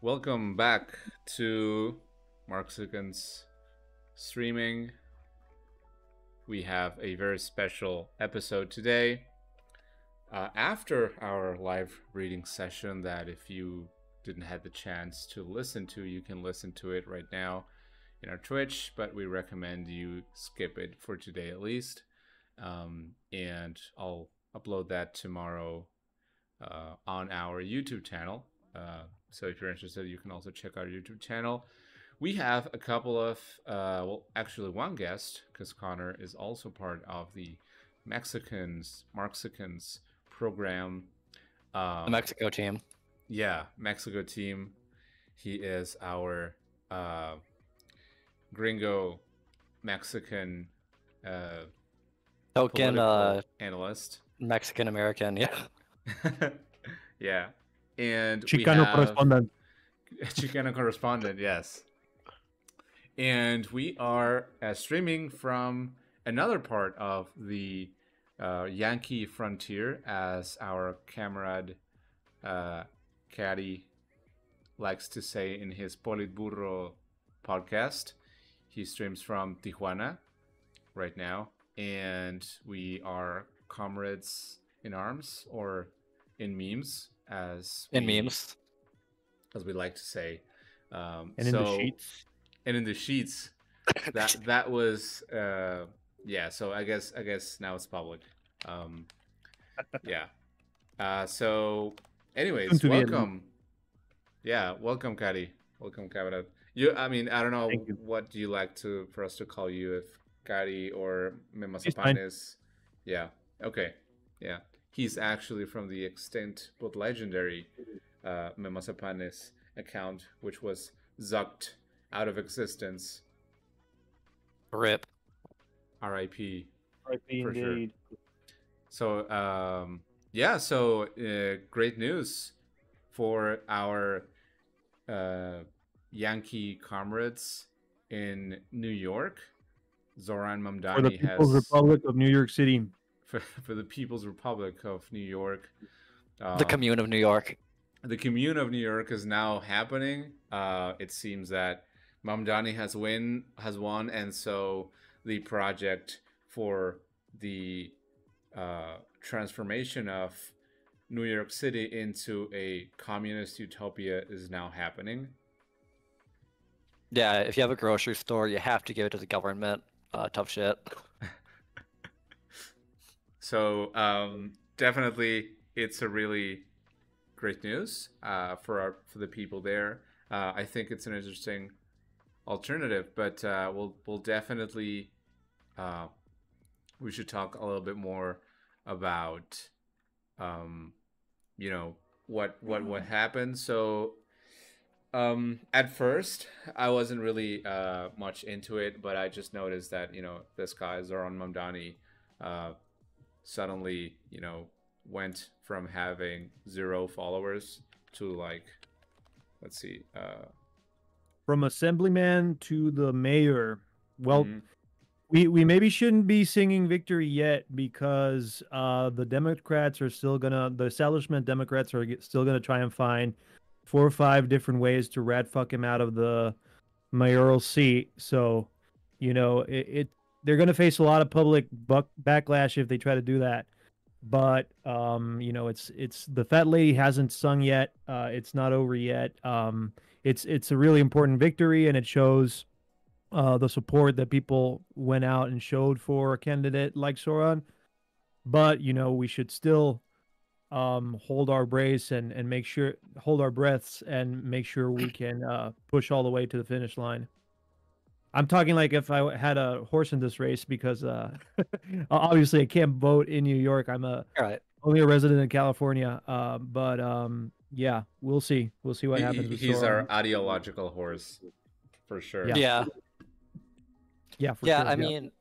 Welcome back to Marxicans Streaming. We have a very special episode today. After our live reading session, that if you didn't have the chance to listen to, you can listen to it right now in our Twitch, but we recommend you skip it for today at least. And I'll upload that tomorrow on our YouTube channel. So if you're interested, you can also check our YouTube channel. We have a couple of, actually one guest, because Connor is also part of the Marxicans program. The Mexico team. Yeah, Mexico team. He is our gringo Mexican token analyst. Mexican American, yeah. Yeah. And Chicano correspondent. Chicano correspondent, yes. And we are streaming from another part of the Yankee frontier, as our Kamerad Kari likes to say in his Politburro podcast. He streams from Tijuana right now, and we are comrades in arms, or in memes, as we like to say. And in the sheets. And in the sheets. that was yeah. So I guess now it's public. Yeah. So, anyways, welcome. Yeah, welcome, Kari. Welcome, Kamerad. I don't know, what do you like for us to call you, if Kari or Memazapanes? Yeah. Okay. Yeah. He's actually from the extinct but legendary Memazapanes account, which was zucked out of existence. RIP. R.I.P. R.I.P. For indeed. Sure. So, yeah. So, great news for our Yankee comrades in New York. Zohran Mamdani for the People's Republic of New York City. For the People's Republic of New York. The Commune of New York. The Commune of New York is now happening. It seems that Mamdani has won, and so the project for the transformation of New York City into a communist utopia is now happening. Yeah, if you have a grocery store, you have to give it to the government. Tough shit. So definitely, it's a really great news for the people there. I think it's an interesting alternative, but we'll definitely we should talk a little bit more about what happened. So at first I wasn't really much into it, but I just noticed that this guy Zohran Mamdani suddenly went from having 0 followers to, like, let's see, from assemblyman to the mayor. Well, we maybe shouldn't be singing victory yet, because the Democrats are still the establishment Democrats are still gonna try and find 4 or 5 different ways to rat fuck him out of the mayoral seat. So, they're gonna face a lot of public backlash if they try to do that. But it's the fat lady hasn't sung yet. It's not over yet. It's a really important victory, and it shows the support that people went out and showed for a candidate like Zohran. But we should still hold our breaths and hold our breaths and make sure we can push all the way to the finish line. I'm talking like if I had a horse in this race, because obviously I can't vote in New York. I'm only a resident in California. But yeah, we'll see. We'll see what happens with He's Zohran. our ideological horse, for sure. Yeah. Yeah, for sure. I mean,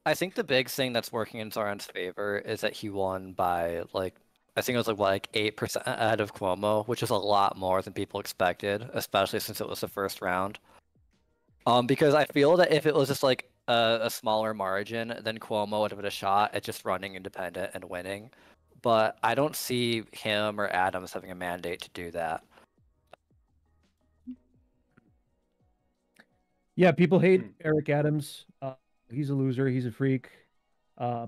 I think the big thing that's working in Zohran's favor is that he won by, like, I think it was like 8% ahead of Cuomo, which is a lot more than people expected, especially since it was the first round. Because I feel that if it was just like a smaller margin, then Cuomo would have had a shot at just running independent and winning. But I don't see him or Adams having a mandate to do that. Yeah, people hate Eric Adams. He's a loser. He's a freak.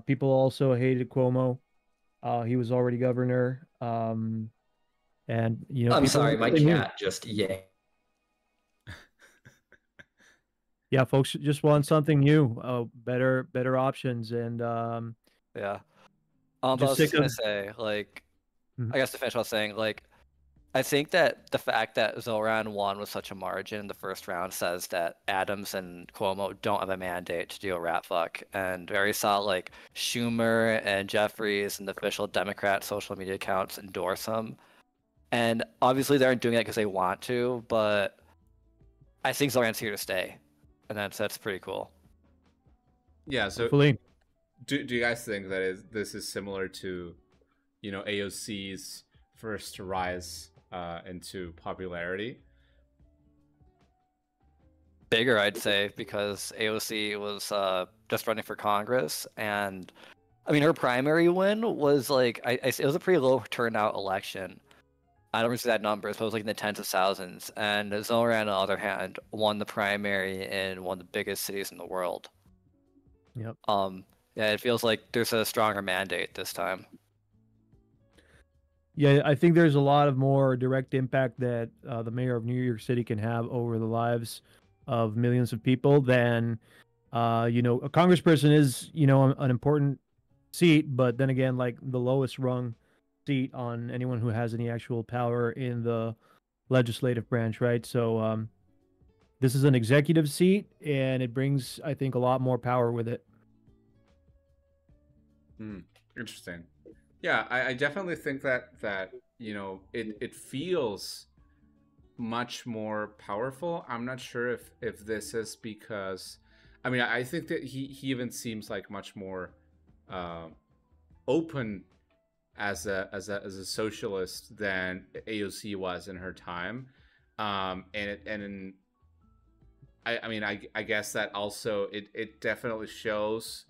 People also hated Cuomo. He was already governor. And I'm people sorry, my really knew. cat just yanked. Yeah, folks just want something new, better options, and Yeah. But I was just just sick gonna of. say, like, Mhm. I guess to finish what I was saying, like, I think that the fact that Zohran won with such a margin in the first round says that Adams and Cuomo don't have a mandate to do a rat fuck. And we already saw like Schumer and Jeffries and the official Democrat social media accounts endorse him. And obviously they aren't doing it because they want to, but I think Zohran's here to stay. And that's pretty cool. Yeah. So Hopefully, do you guys think that this is similar to, AOC's first rise into popularity? Bigger, I'd say, because AOC was just running for Congress, and I mean her primary win was like it was a pretty low turnout election. I don't remember that numbers, but it was like in the tens of thousands. And Zohran, on the other hand, won the primary in one of the biggest cities in the world. yep. Yeah, it feels like there's a stronger mandate this time. Yeah, I think there's a lot of more direct impact that the mayor of New York City can have over the lives of millions of people than, a congressperson is, an important seat, but then again, like the lowest rung seat on anyone who has any actual power in the legislative branch, right? So this is an executive seat, and it brings, I think, a lot more power with it. Interesting. Yeah, I definitely think that it feels much more powerful. I'm not sure if this is because, I mean, I think that he even seems like much more open as a socialist than AOC was in her time, I mean, I guess that also it definitely shows.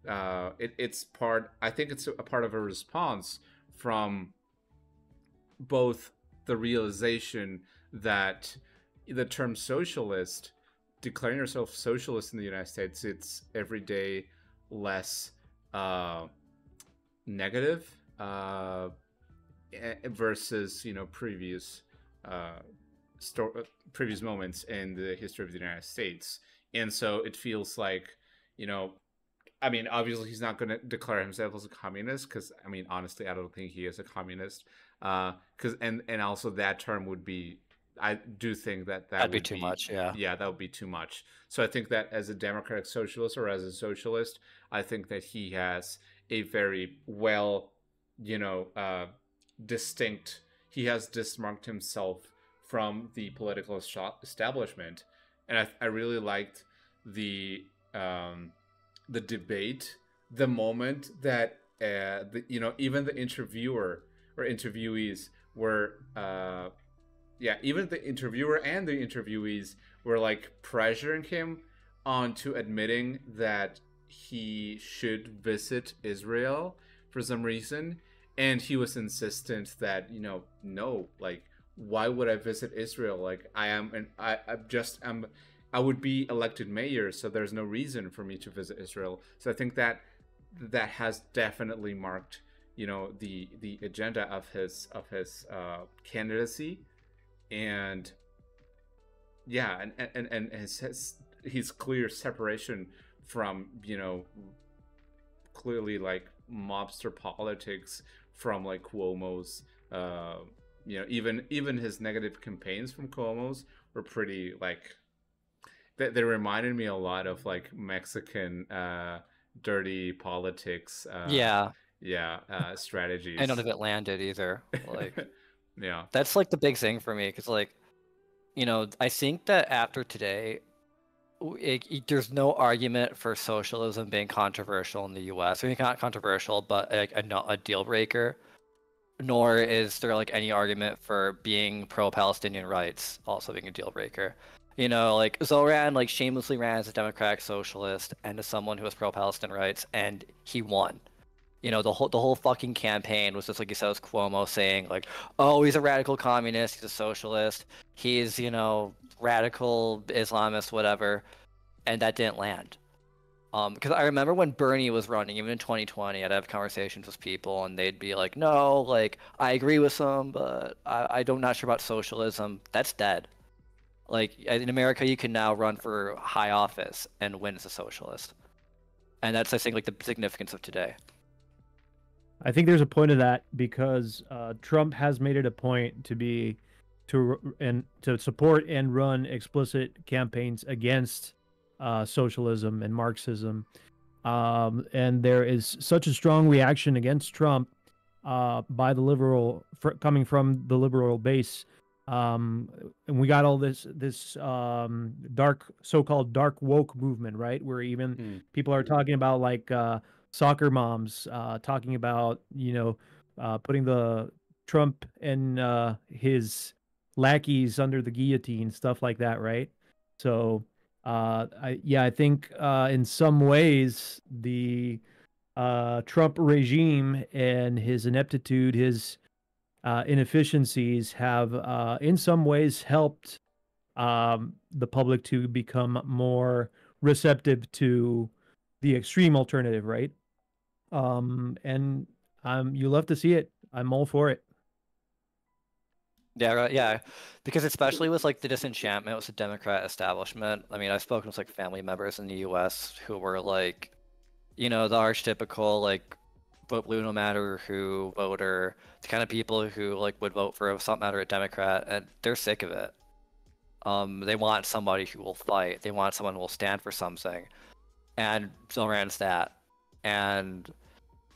It's part. I think it's a part of a response from both the realization that the term socialist, declaring yourself socialist in the United States, it's every day less negative versus previous previous moments in the history of the United States, and so it feels like I mean, obviously, he's not going to declare himself as a communist because, I mean, honestly, I don't think he is a communist. Because and also that term would be, I do think that'd be too much. Yeah. Yeah, that would be too much. So I think that as a democratic socialist or as a socialist, I think that he has a very well, distinct. He has dismarked himself from the political establishment, and I really liked the debate, the moment that even the interviewer or interviewees were even the interviewer and the interviewees were like pressuring him onto admitting that he should visit Israel for some reason, and he was insistent that no, like, why would I visit Israel? Like, I would be elected mayor, so there's no reason for me to visit Israel. So I think that has definitely marked, the agenda of his candidacy, and yeah, and his clear separation from clearly like mobster politics from like Cuomo's. Even his negative campaigns from Cuomo's were pretty like. They reminded me a lot of like Mexican dirty politics. Strategies. And none of it landed either. Like, yeah, that's like the big thing for me because, like, I think that after today, there's no argument for socialism being controversial in the U.S. I mean, not controversial, but like a deal breaker. Nor is there like any argument for being pro-Palestinian rights also being a deal breaker. Like Zohran like shamelessly ran as a democratic socialist and as someone who was pro-Palestinian rights, and he won. The whole fucking campaign was just like you said, was Cuomo saying like, oh, he's a radical communist, he's a socialist, he's radical Islamist, whatever, and that didn't land. Because I remember when Bernie was running, even in 2020, I'd have conversations with people, and they'd be like, "No, like I agree with some, but I don't not sure about socialism." That's dead. Like in America, you can now run for high office and win as a socialist, and that's I think like the significance of today. I think there's a point of that because Trump has made it a point to support and run explicit campaigns against socialism and Marxism, and there is such a strong reaction against Trump by the coming from the liberal base, and we got all this so-called dark woke movement, right? Where even people are talking about like soccer moms talking about putting the Trump and his lackeys under the guillotine, stuff like that, right? So I think in some ways the Trump regime and his ineptitude, his inefficiencies have in some ways helped the public to become more receptive to the extreme alternative, right? And you love to see it. I'm all for it. Yeah, right. Yeah, because especially with like the disenchantment with the Democrat establishment. I mean, I've spoken with like family members in the U.S. who were like, the archetypical like vote blue no matter who voter, the kind of people who like would vote for some matter a Democrat, and they're sick of it. They want somebody who will fight. They want someone who will stand for something, and Zohran's that. And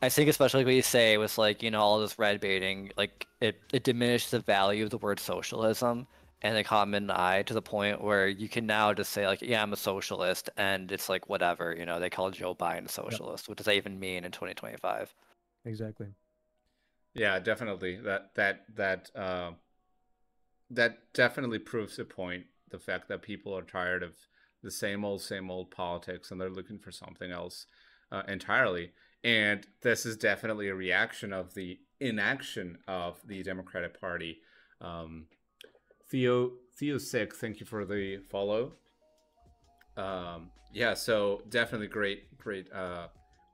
I think especially what you say was like, all this red baiting, like it diminished the value of the word socialism and the common eye to the point where you can now just say like, yeah, I'm a socialist, and it's like whatever, they call Joe Biden a socialist. Yep. What does that even mean in 2025? Exactly. Yeah, definitely. That definitely proves the point. The fact that people are tired of the same old politics and they're looking for something else entirely. And this is definitely a reaction of the inaction of the Democratic Party. Theo Sick, thank you for the follow. Yeah, so definitely great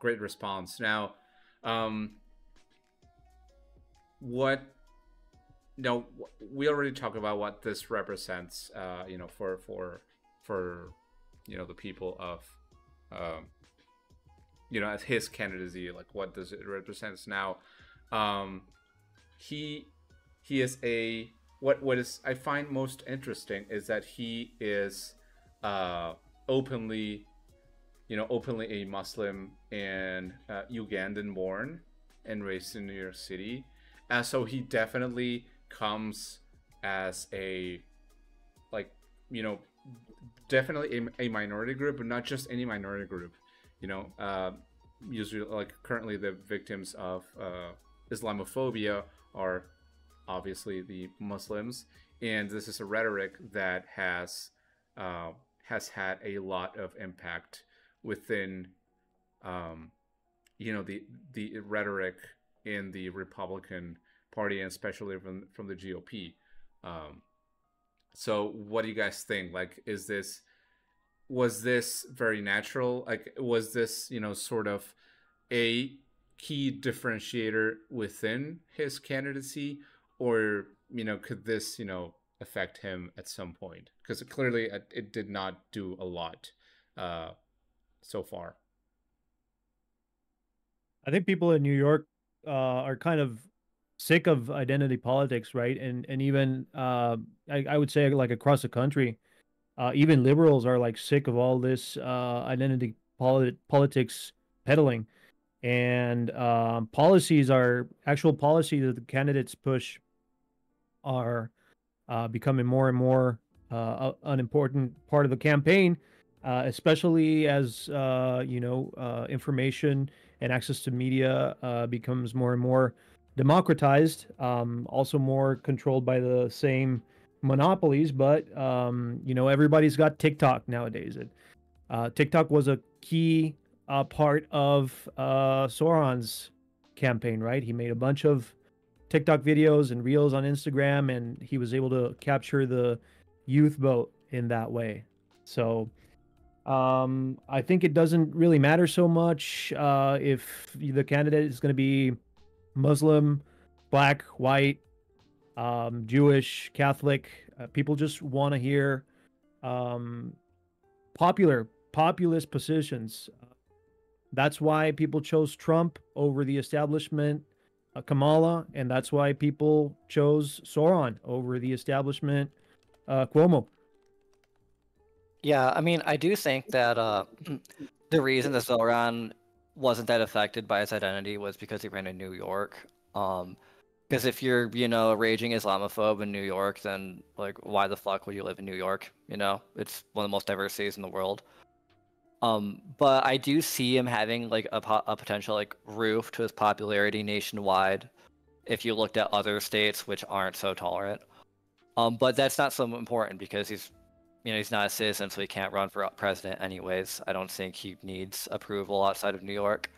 response. Now, we already talked about what this represents, for the people of, as his candidacy, like what does it represent now? He is what is I find most interesting is that he is openly a Muslim and Ugandan born and raised in New York City. So he definitely comes as definitely a minority group, but not just any minority group. Usually, like currently, the victims of Islamophobia are obviously the Muslims, and this is a rhetoric that has had a lot of impact within, the rhetoric in the Republican Party, and especially from the GOP. So, what do you guys think? Like, was this very natural? Like, was this, sort of a key differentiator within his candidacy, or, could this, affect him at some point? Because clearly it did not do a lot so far. I think people in New York are kind of sick of identity politics, right? And even I would say like across the country, even liberals are like sick of all this identity politics peddling, and actual policies that the candidates push are becoming more and more an important part of the campaign, especially as information and access to media becomes more and more democratized, also more controlled by the same monopolies. But everybody's got TikTok nowadays. TikTok was a key part of Zohran's campaign, right? He made a bunch of TikTok videos and reels on Instagram, and he was able to capture the youth vote. in that way. So I think it doesn't really matter so much if the candidate is going to be Muslim, black, white, Jewish, Catholic. People just want to hear um, populist positions. That's why people chose Trump over the establishment, Kamala, and that's why people chose Zohran over the establishment, Cuomo. Yeah, I mean, I do think that the reason that Zohran wasn't that affected by his identity was because he ran in New York. Because if you're, a raging Islamophobe in New York, then like, why the fuck would you live in New York? It's one of the most diverse cities in the world. But I do see him having like a potential like roof to his popularity nationwide if you looked at other states which aren't so tolerant. But that's not so important because he's not a citizen, so he can't run for president anyways. I don't think he needs approval outside of New York.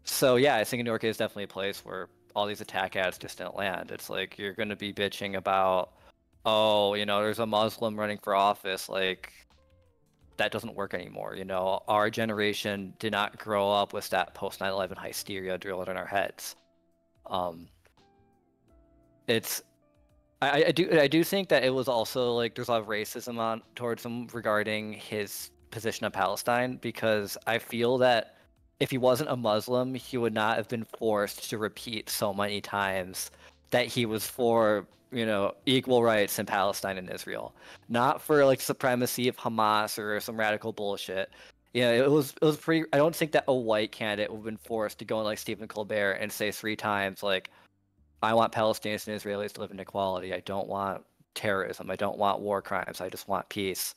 So yeah, I think New York is definitely a place where all these attack ads just didn't land. It's like you're going to be bitching about, oh, there's a Muslim running for office. Like, that doesn't work anymore. Our generation did not grow up with that post 9/11 hysteria drilled in our heads. I do think that it was also like there's a lot of racism towards him regarding his position on Palestine, because I feel that if he wasn't a Muslim, he would not have been forced to repeat so many times that he was for equal rights in Palestine and Israel, not for like supremacy of Hamas or some radical bullshit. It was pretty. I don't think that a white candidate would have been forced to go on like Stephen Colbert and say 3 times like, I want Palestinians and Israelis to live in equality. I don't want terrorism. I don't want war crimes. I just want peace.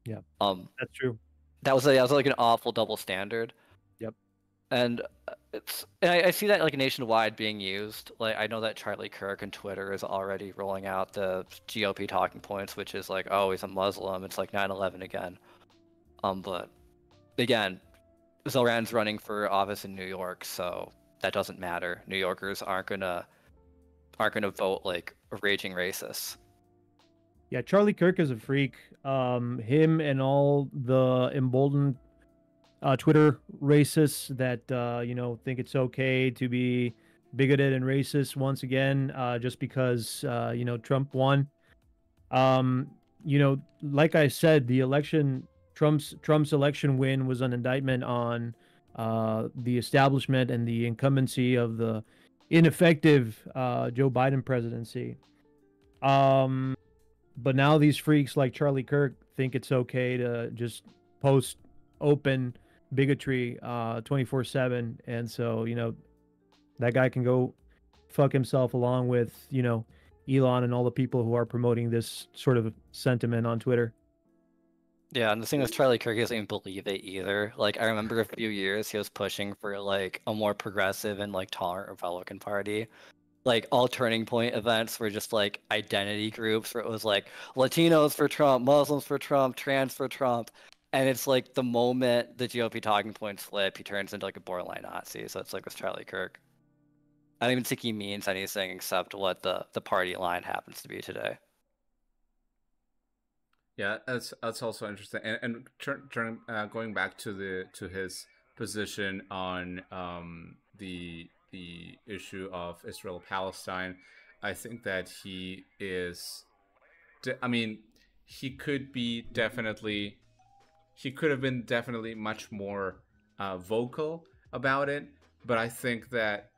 Yeah, that's true. That was like an awful double standard. Yep. And I see that like nationwide being used. Like, I know that Charlie Kirk on Twitter is already rolling out the GOP talking points, which is like, oh, he's a Muslim. It's like 9/11 again. But again, Zohran's running for office in New York, so that doesn't matter. New Yorkers aren't gonna vote like a raging racist. Yeah, Charlie Kirk is a freak. Him and all the emboldened Twitter racists that think it's okay to be bigoted and racist once again, just because Trump won. Like I said, the election, Trump's election win was an indictment on the establishment and the incumbency of the ineffective Joe Biden presidency. But now these freaks like Charlie Kirk think it's okay to just post open bigotry 24/7, and so that guy can go fuck himself, along with Elon and all the people who are promoting this sort of sentiment on Twitter. Yeah, and the thing with Charlie Kirk, he doesn't even believe it either. Like, I remember a few years he was pushing for like a more progressive and like tolerant Republican Party. Like, all turning point events were just like identity groups where it was like Latinos for Trump, Muslims for Trump, trans for Trump. And it's like the moment the GOP talking points flip, he turns into like a borderline Nazi. So it's like with Charlie Kirk. I don't even think he means anything except what the party line happens to be today. Yeah, that's also interesting. And going back to his position on the issue of Israel Palestine, I think that he is. He could have been definitely much more vocal about it. But I think that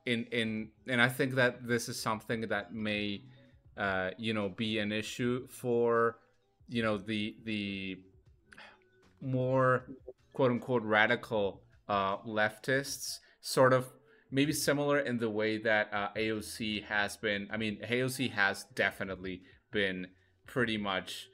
and I think that this is something that may be an issue for the more quote unquote radical leftists, sort of maybe similar in the way that AOC has been. I mean, AOC has definitely been pretty much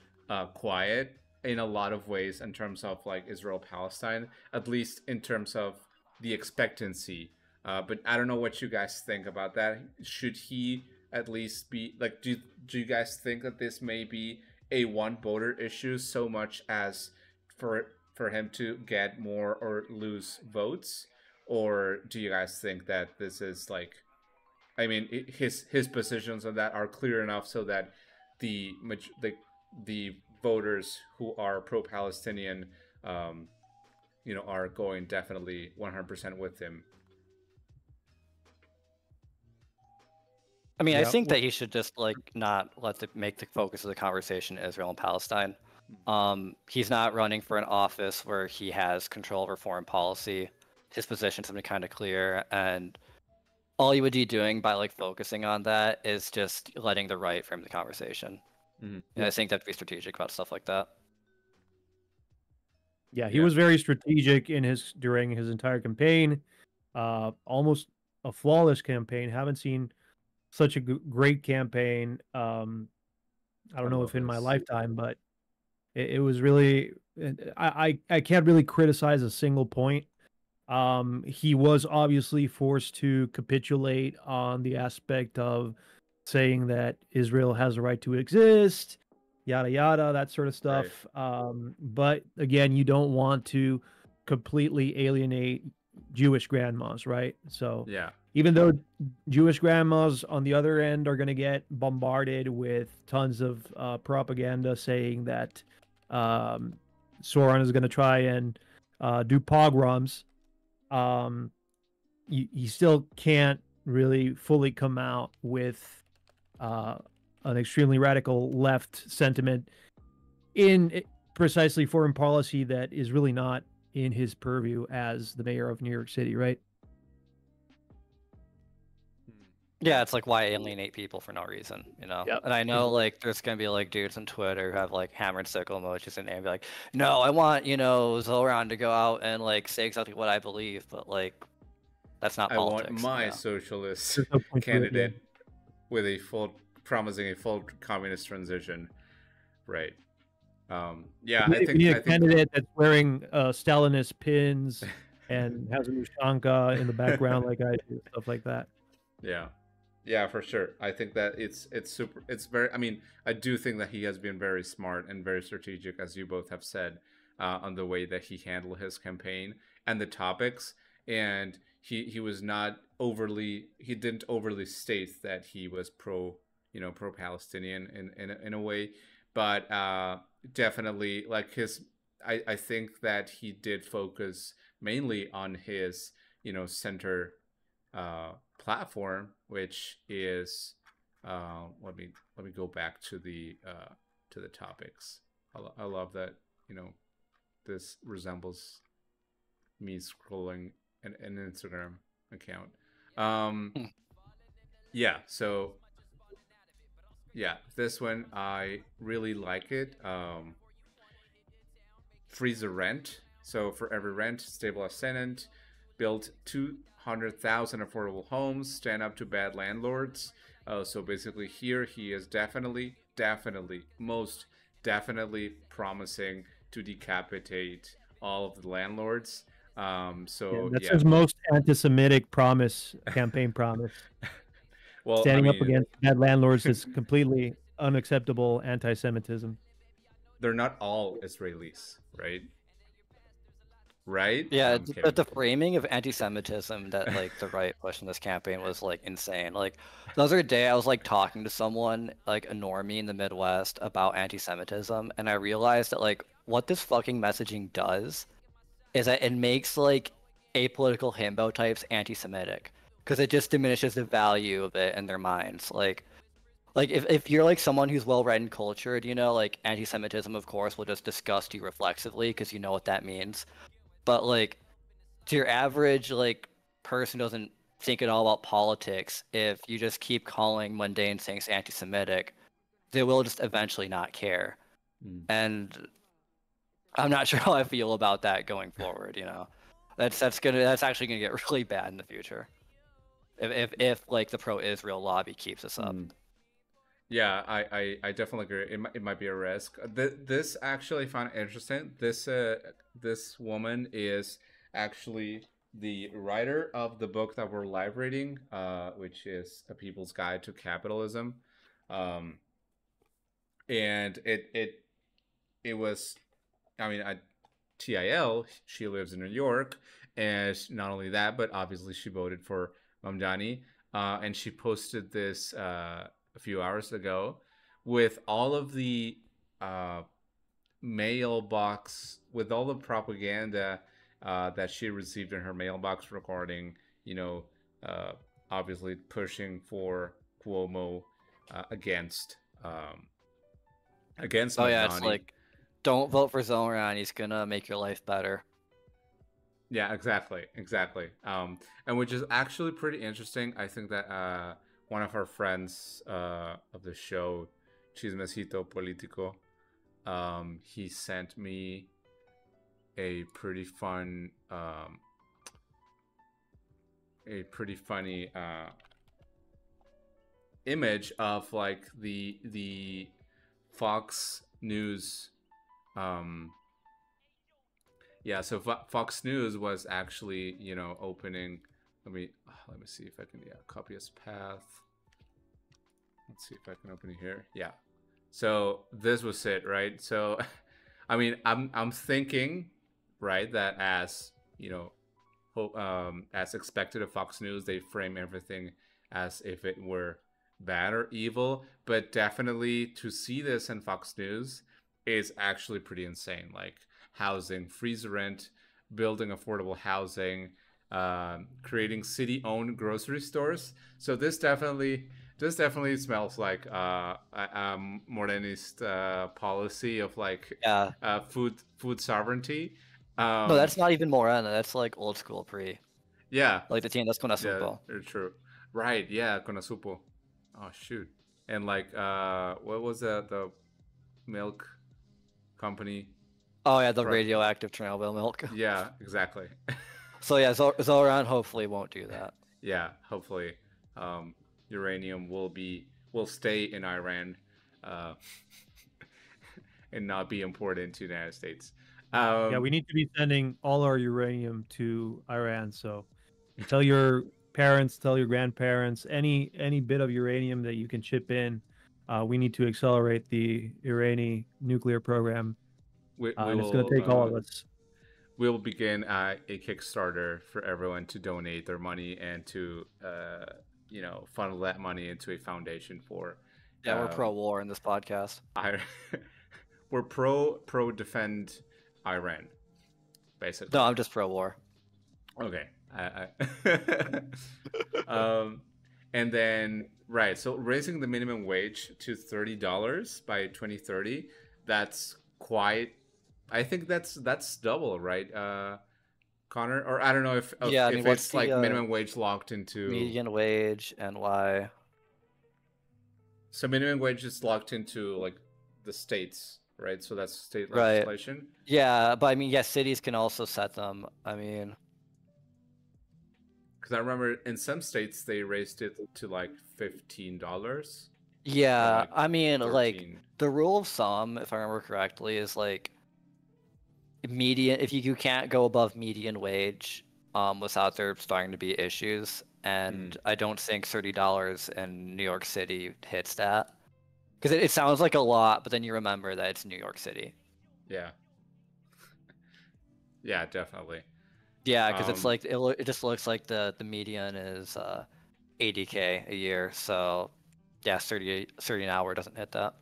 quiet in a lot of ways in terms of like Israel Palestine, at least in terms of the expectancy. But I don't know what you guys think about that. Should he at least be like? Do you guys think that this may be a one voter issue so much as for him to get more or lose votes, or do you guys think that this is like, I mean, his positions on that are clear enough so that the voters who are pro-Palestinian, are going definitely 100% with him. I mean, I think that he should just like not make the focus of the conversation Israel and Palestine. He's not running for an office where he has control over foreign policy. His position's been kind of clear, and all you would be doing by like focusing on that is just letting the right frame the conversation. And I think that to be strategic about stuff like that. Yeah, he was very strategic during his entire campaign. Almost a flawless campaign. Haven't seen such a great campaign. I don't know if in my lifetime, but it was really. I can't really criticize a single point. He was obviously forced to capitulate on the aspect of saying that Israel has a right to exist, yada yada, that sort of stuff. Right. But again, you don't want to completely alienate Jewish grandmas, right? So yeah, even though Jewish grandmas on the other end are going to get bombarded with tons of propaganda saying that Zohran is going to try and do pogroms, you still can't really fully come out with an extremely radical left sentiment in precisely foreign policy that is really not in his purview as the mayor of New York City, right? Yeah, it's like why alienate people for no reason, you know? Yep. And I know like there's gonna be like dudes on Twitter who have like hammer and sickle emojis and be like, no, I want, Zohran to go out and like say exactly what I believe, but like that's not politics. I want my socialist candidate with promising a full communist transition. Right. Yeah, I think a candidate that's wearing Stalinist pins and has a Mushanka in the background like I do, stuff like that. Yeah, for sure. I think that it's very, I mean, I do think that he has been very smart and very strategic, as you both have said, on the way that he handled his campaign and the topics. And he didn't overly state that he was pro-Palestinian in a way, but definitely like I think that he did focus mainly on his, center platform, which is let me go back to the topics. I love that this resembles me scrolling an Instagram account. Yeah, so yeah, this one I really like it. Freeze the rent. So for every rent, stabilize tenant, build 200,000 affordable homes, stand up to bad landlords. So basically here he is most definitely promising to decapitate all of the landlords. That's his most anti-Semitic campaign promise. Well, standing up against bad landlords is completely unacceptable anti-Semitism. They're not all Israelis, right? Right? Yeah, but the framing of anti-Semitism that like the right pushed in this campaign was like insane. Like the other day I was like talking to someone, like a normie in the Midwest, about anti-Semitism, and I realized that like what this fucking messaging does is that it makes like apolitical himbo types anti-Semitic, because it just diminishes the value of it in their minds. Like if you're like someone who's well-read and cultured, like anti-Semitism of course will just disgust you reflexively because you know what that means. But like to your average like person who doesn't think at all about politics, if you just keep calling mundane things anti-Semitic, they will just eventually not care. And I'm not sure how I feel about that going forward. That's actually gonna get really bad in the future if like the pro-Israel lobby keeps us up. Yeah, I definitely agree. It might be a risk. This actually I found interesting. This woman is actually the writer of the book that we're live reading, which is A People's Guide to Capitalism, and it was, I mean, TIL. She lives in New York, and not only that, but obviously she voted for Mamdani, and she posted this a few hours ago with all of the mailbox with all the propaganda that she received in her mailbox regarding, uh, obviously pushing for Cuomo against Oh yeah, it's Mamdani. like, don't vote for Zohran. He's gonna make your life better. Yeah, exactly. And which is actually pretty interesting. I think that one of our friends of the show, Chismecito Politico, he sent me a pretty fun, a pretty funny image of like the Fox News. Yeah, so Fox News was actually, opening. Let me see if I can, copy as path. Let's see if I can open it here. Yeah. So this was it, right? So, I mean, I'm thinking, right, that as as expected of Fox News, they frame everything as if it were bad or evil. But definitely to see this in Fox News is actually pretty insane. Like housing, freeze rent, building affordable housing, creating city-owned grocery stores. So this definitely smells like modernist policy of like Yeah. food sovereignty. No, that's not even Morena. That's like old school pre. Yeah, Like the tiendas con yeah, asunto. very true. Right, yeah, Conasupo. Oh shoot. And like what was the milk company? Oh yeah, the radioactive Chernobyl milk. Yeah, exactly. So yeah, Zohran hopefully won't do that. Yeah, hopefully uranium will stay in Iran uh, and not be imported into the United States. Yeah, we need to be sending all our uranium to Iran. So tell your parents, tell your grandparents, any bit of uranium that you can chip in. We need to accelerate the Iranian nuclear program, we and it's going to take all of us. We will begin a Kickstarter for everyone to donate their money and to funnel that money into a foundation for. Yeah, we're pro-war in this podcast. We're pro defend Iran, basically. No, I'm just pro-war. Okay. And then right, so raising the minimum wage to $30 by 2030, that's quite. I think that's double, right, Connor? Or I don't know if it's like minimum wage locked into median wage and why. So minimum wage is locked into like the states, right? So that's state legislation. Right. Yeah, but I mean, yes, cities can also set them. I mean, because I remember in some states they raised it to like $15. Yeah, like I mean, 13. like the rule of thumb, if I remember correctly, is like median. If you can't go above median wage, without there starting to be issues, and I don't think $30 in New York City hits that. Because it sounds like a lot, but then you remember that it's New York City. Yeah. Yeah, definitely. Yeah, because it's like it just looks like the median is $80K a year. So yeah, 30 an hour doesn't hit that.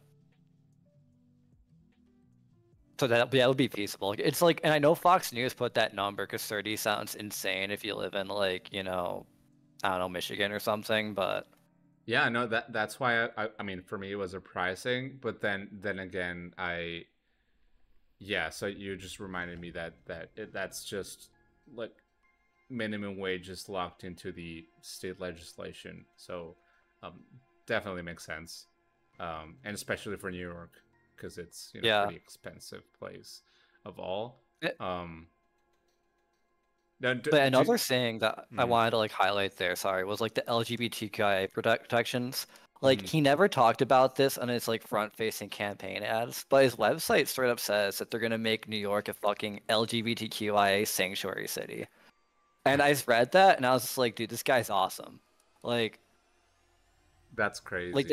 So that would be feasible. It's like, and I know Fox News put that number because 30 sounds insane if you live in like, I don't know, Michigan or something, but. Yeah, no, that's why I mean, for me it was surprising, but then again, so you just reminded me that's just like minimum wage is locked into the state legislation, so definitely makes sense, and especially for New York because it's pretty expensive place of all. But another thing that I wanted to like highlight there, was like the LGBTQIA protections. Like he never talked about this on his like front-facing campaign ads, but his website straight up says that they're gonna make New York a fucking LGBTQIA sanctuary city. And I just read that and I was just like, dude, this guy's awesome. Like, that's crazy. Like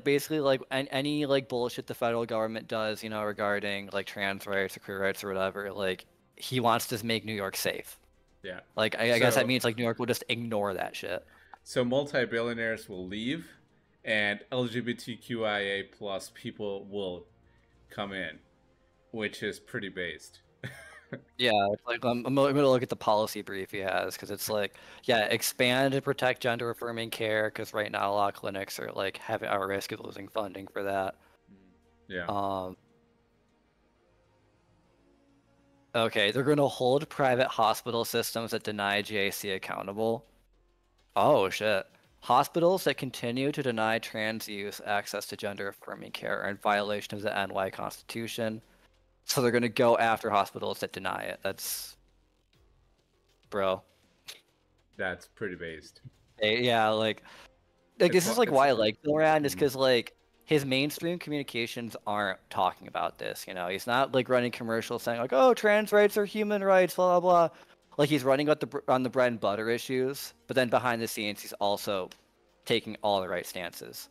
basically like any like bullshit the federal government does, regarding like trans rights or queer rights or whatever, like. He wants to make New York safe. Yeah. Like, I guess that means like New York will just ignore that shit. So multi-billionaires will leave and LGBTQIA plus people will come in. which is pretty based. Yeah, it's like I'm gonna look at the policy brief he has because it's like, yeah, expand and protect gender affirming care because right now a lot of clinics are like having at risk of losing funding for that. Yeah. Okay, they're gonna hold private hospital systems that deny GAC accountable. Oh shit. Hospitals that continue to deny trans youth access to gender affirming care are in violation of the NY Constitution. So they're gonna go after hospitals that deny it. That's, bro. That's pretty based. Yeah, like this is like why I like Zohran, is Mhm. because like his mainstream communications aren't talking about this. You know, he's not like running commercials saying like, "Oh, trans rights are human rights," blah blah blah. Like he's running on the bread and butter issues, but then behind the scenes, he's also taking all the right stances.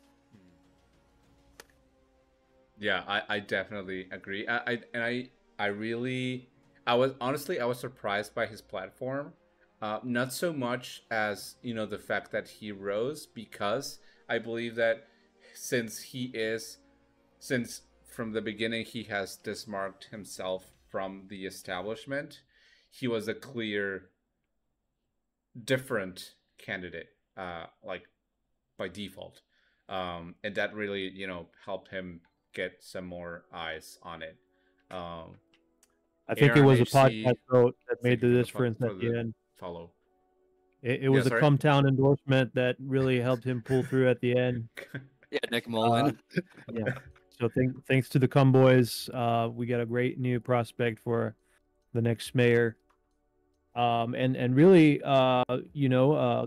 Yeah, I definitely agree. I really, I was surprised by his platform. Not so much as, you know, the fact that he rose, because I believe that since he is, since from the beginning he has dismarked himself from the establishment, he was a clear different candidate, like by default, and that really, you know, helped him get some more eyes on it. Um, I think it was a ARNHC, podcast vote that thank made you the for difference for at the the end. follow. It Yeah, was a sorry. Come Town endorsement that really helped him pull through at the end. Yeah, Nick Mullen. Yeah. So thanks to the Cum Boys, we got a great new prospect for the next mayor. And really,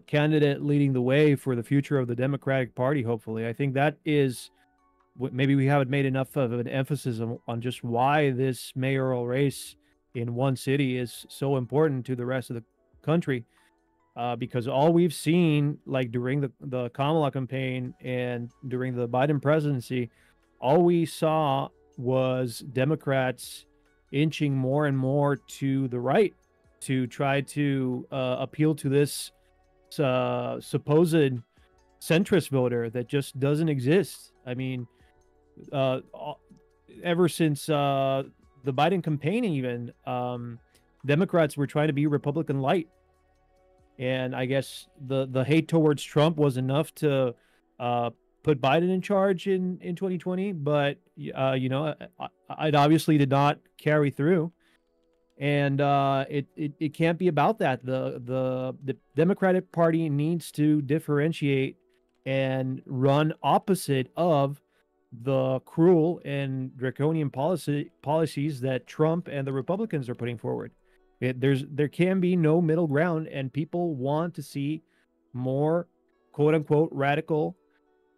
candidate leading the way for the future of the Democratic Party. Hopefully, I think that is what maybe we haven't made enough of an emphasis on just why this mayoral race in one city is so important to the rest of the country. Because all we've seen, like during the Kamala campaign and during the Biden presidency, all we saw was Democrats inching more and more to the right to try to appeal to this supposed centrist voter that just doesn't exist. I mean, uh, ever since the Biden campaign, even Democrats were trying to be Republican light, and I guess the hate towards Trump was enough to put Biden in charge in 2020. But it obviously did not carry through, and it can't be about that. The Democratic Party needs to differentiate and run opposite of the cruel and draconian policies that Trump and the Republicans are putting forward. There can be no middle ground, and people want to see more quote unquote radical,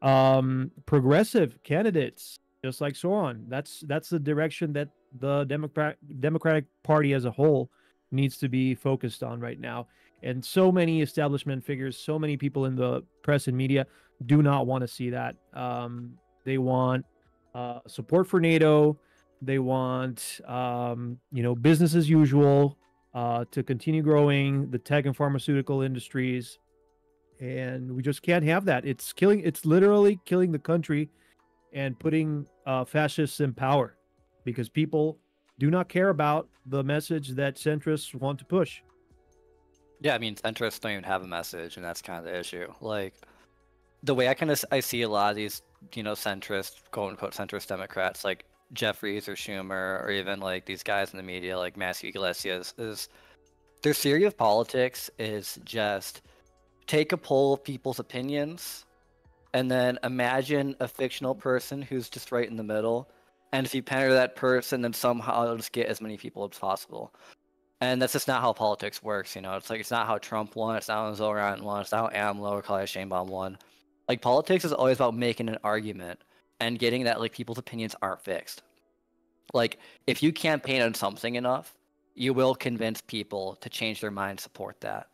progressive candidates, just like Zohran. That's the direction that the Democratic Party as a whole needs to be focused on right now. And so many establishment figures, so many people in the press and media do not want to see that. They want support for NATO. They want business as usual, to continue growing the tech and pharmaceutical industries, and we just can't have that. It's literally killing the country and putting fascists in power, because people do not care about the message that centrists want to push. Yeah, I mean, centrists don't even have a message, and that's kind of the issue. Like, the way I see a lot of these, centrist, quote unquote, centrist Democrats, like Jeffries or Schumer, or even like these guys in the media, like Matthew Iglesias, is their theory of politics is just take a poll of people's opinions, and then imagine a fictional person who's just right in the middle, and if you pander that person, then somehow just get as many people as possible. And that's just not how politics works, It's like, it's not how Trump won, it's not how Zohran won, it's not how AMLO or Kali Sheinbaum won. Like, politics is always about making an argument and getting that, like, people's opinions aren't fixed. Like, if you campaign on something enough, you will convince people to change their mind, support that.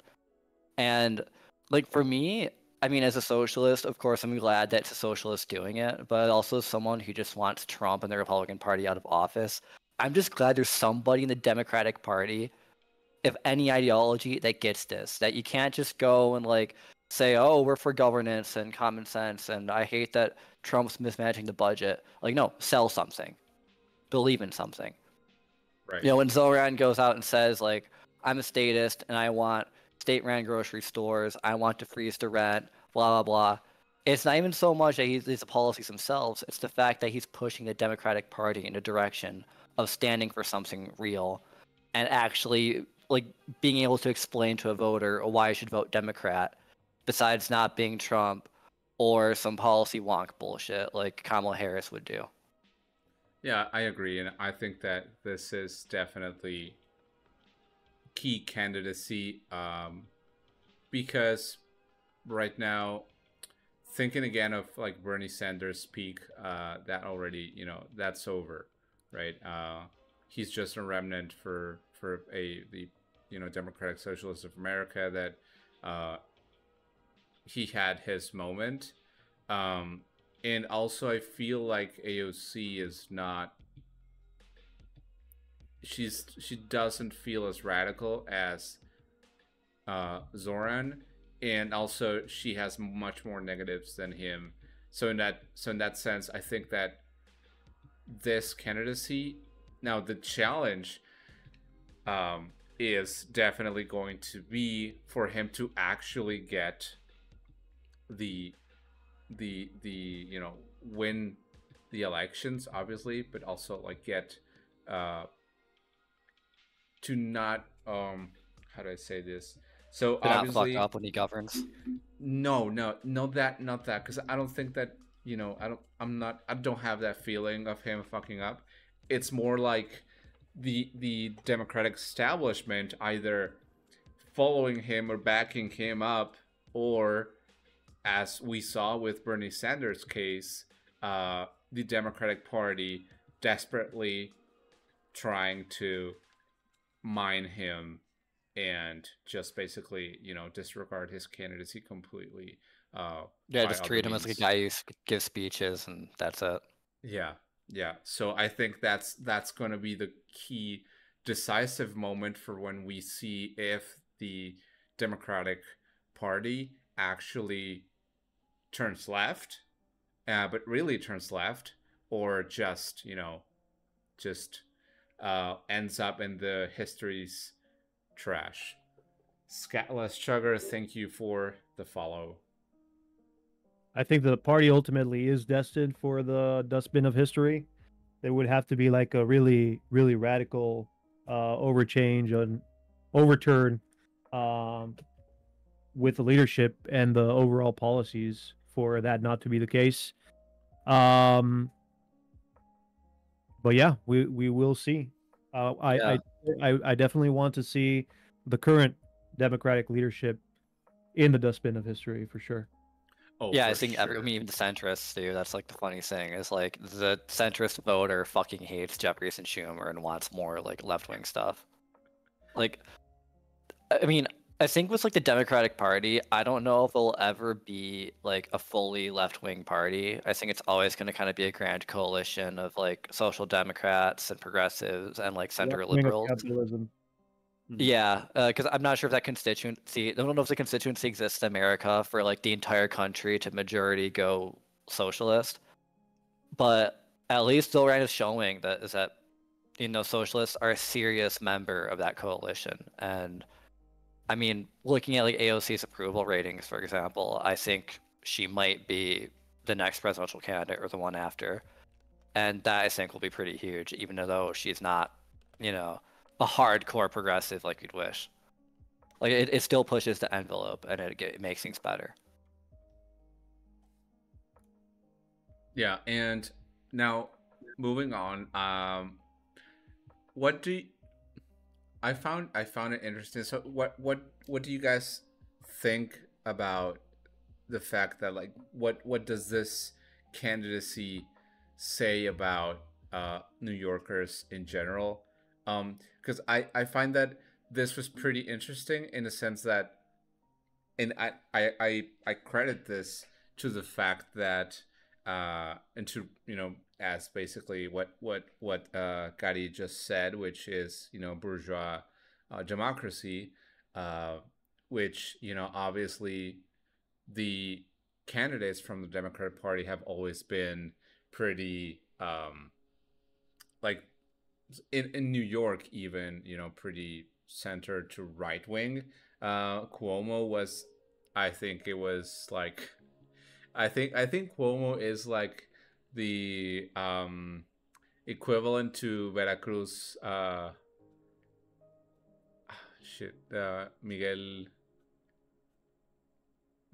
And, like, for me, I mean, as a socialist, of course, I'm glad that it's a socialist doing it, but also someone who just wants Trump and the Republican Party out of office, I'm just glad there's somebody in the Democratic Party, if any ideology, that gets this. That you can't just go and like say, "Oh, we're for governance and common sense," and I hate that Trump's mismanaging the budget. Like, no, sell something, believe in something. Right. You know, when Zohran goes out and says, like, I'm a statist and I want state-run grocery stores, I want to freeze the rent, blah, blah, blah. It's not even so much that he's the policies themselves, it's the fact that he's pushing the Democratic Party in a direction of standing for something real and actually, like, being able to explain to a voter why I should vote Democrat, besides not being Trump or some policy wonk bullshit like Kamala Harris would do. Yeah, I agree, and I think that this is definitely key candidacy, because right now, thinking again of like Bernie Sanders' peak, that already, that's over, right? He's just a remnant for the Democratic Socialist of America that he had his moment. And also, I feel like AOC is not. She doesn't feel as radical as Zohran, and also she has much more negatives than him. So in that sense, I think that this candidacy, now the challenge, is definitely going to be for him to actually get the win the elections, obviously, but also like get to not how do I say this? So They're not obviously, fucked up when he governs. no, not that, because I don't think that, I don't have that feeling of him fucking up. It's more like the Democratic establishment either following him or backing him up, or as we saw with Bernie Sanders' case, the Democratic Party desperately trying to mine him and just basically, disregard his candidacy completely. Yeah, by just other treat him as like a means. guy who gives speeches and that's it. Yeah, yeah. So I think that's going to be the key decisive moment for when we see if the Democratic Party actually turns left, but really turns left, or just ends up in the history's trash. Scatless Chugger, thank you for the follow. I think the party ultimately is destined for the dustbin of history. There would have to be like a really, really radical overturn um, with the leadership and the overall policies for that not to be the case. Um, but yeah, we will see. I definitely want to see the current Democratic leadership in the dustbin of history for sure. Oh, Yeah, I for think sure. I mean, even the centrists do. That's like the funny thing is like the centrist voter fucking hates Jefferson Schumer and wants more like left wing stuff. Like, I mean, I think with like the Democratic Party, I don't know if it'll ever be like a fully left wing party. I think it's always going to kind of be a grand coalition of like social democrats and progressives and like center Left wing of liberals. capitalism. Yeah, because I'm not sure if that constituency, I don't know if the constituency exists in America for like the entire country to majority go socialist, but at least Zohran is showing that socialists are a serious member of that coalition. And I mean, looking at like AOC's approval ratings, for example, I think she might be the next presidential candidate or the one after. And that I think will be pretty huge, even though she's not, a hardcore progressive like you'd wish. Like it still pushes the envelope and it makes things better. Yeah, and now moving on, what do you, I found it interesting. So what do you guys think about the fact that, like, what does this candidacy say about New Yorkers in general? Because I find that this was pretty interesting in the sense that, and I credit this to the fact that and to, as basically what Kari just said, which is, bourgeois democracy, which, obviously the candidates from the Democratic Party have always been pretty like in New York, even, pretty center to right wing. Cuomo was, I think it was like, I think Cuomo is like the equivalent to Veracruz. Miguel,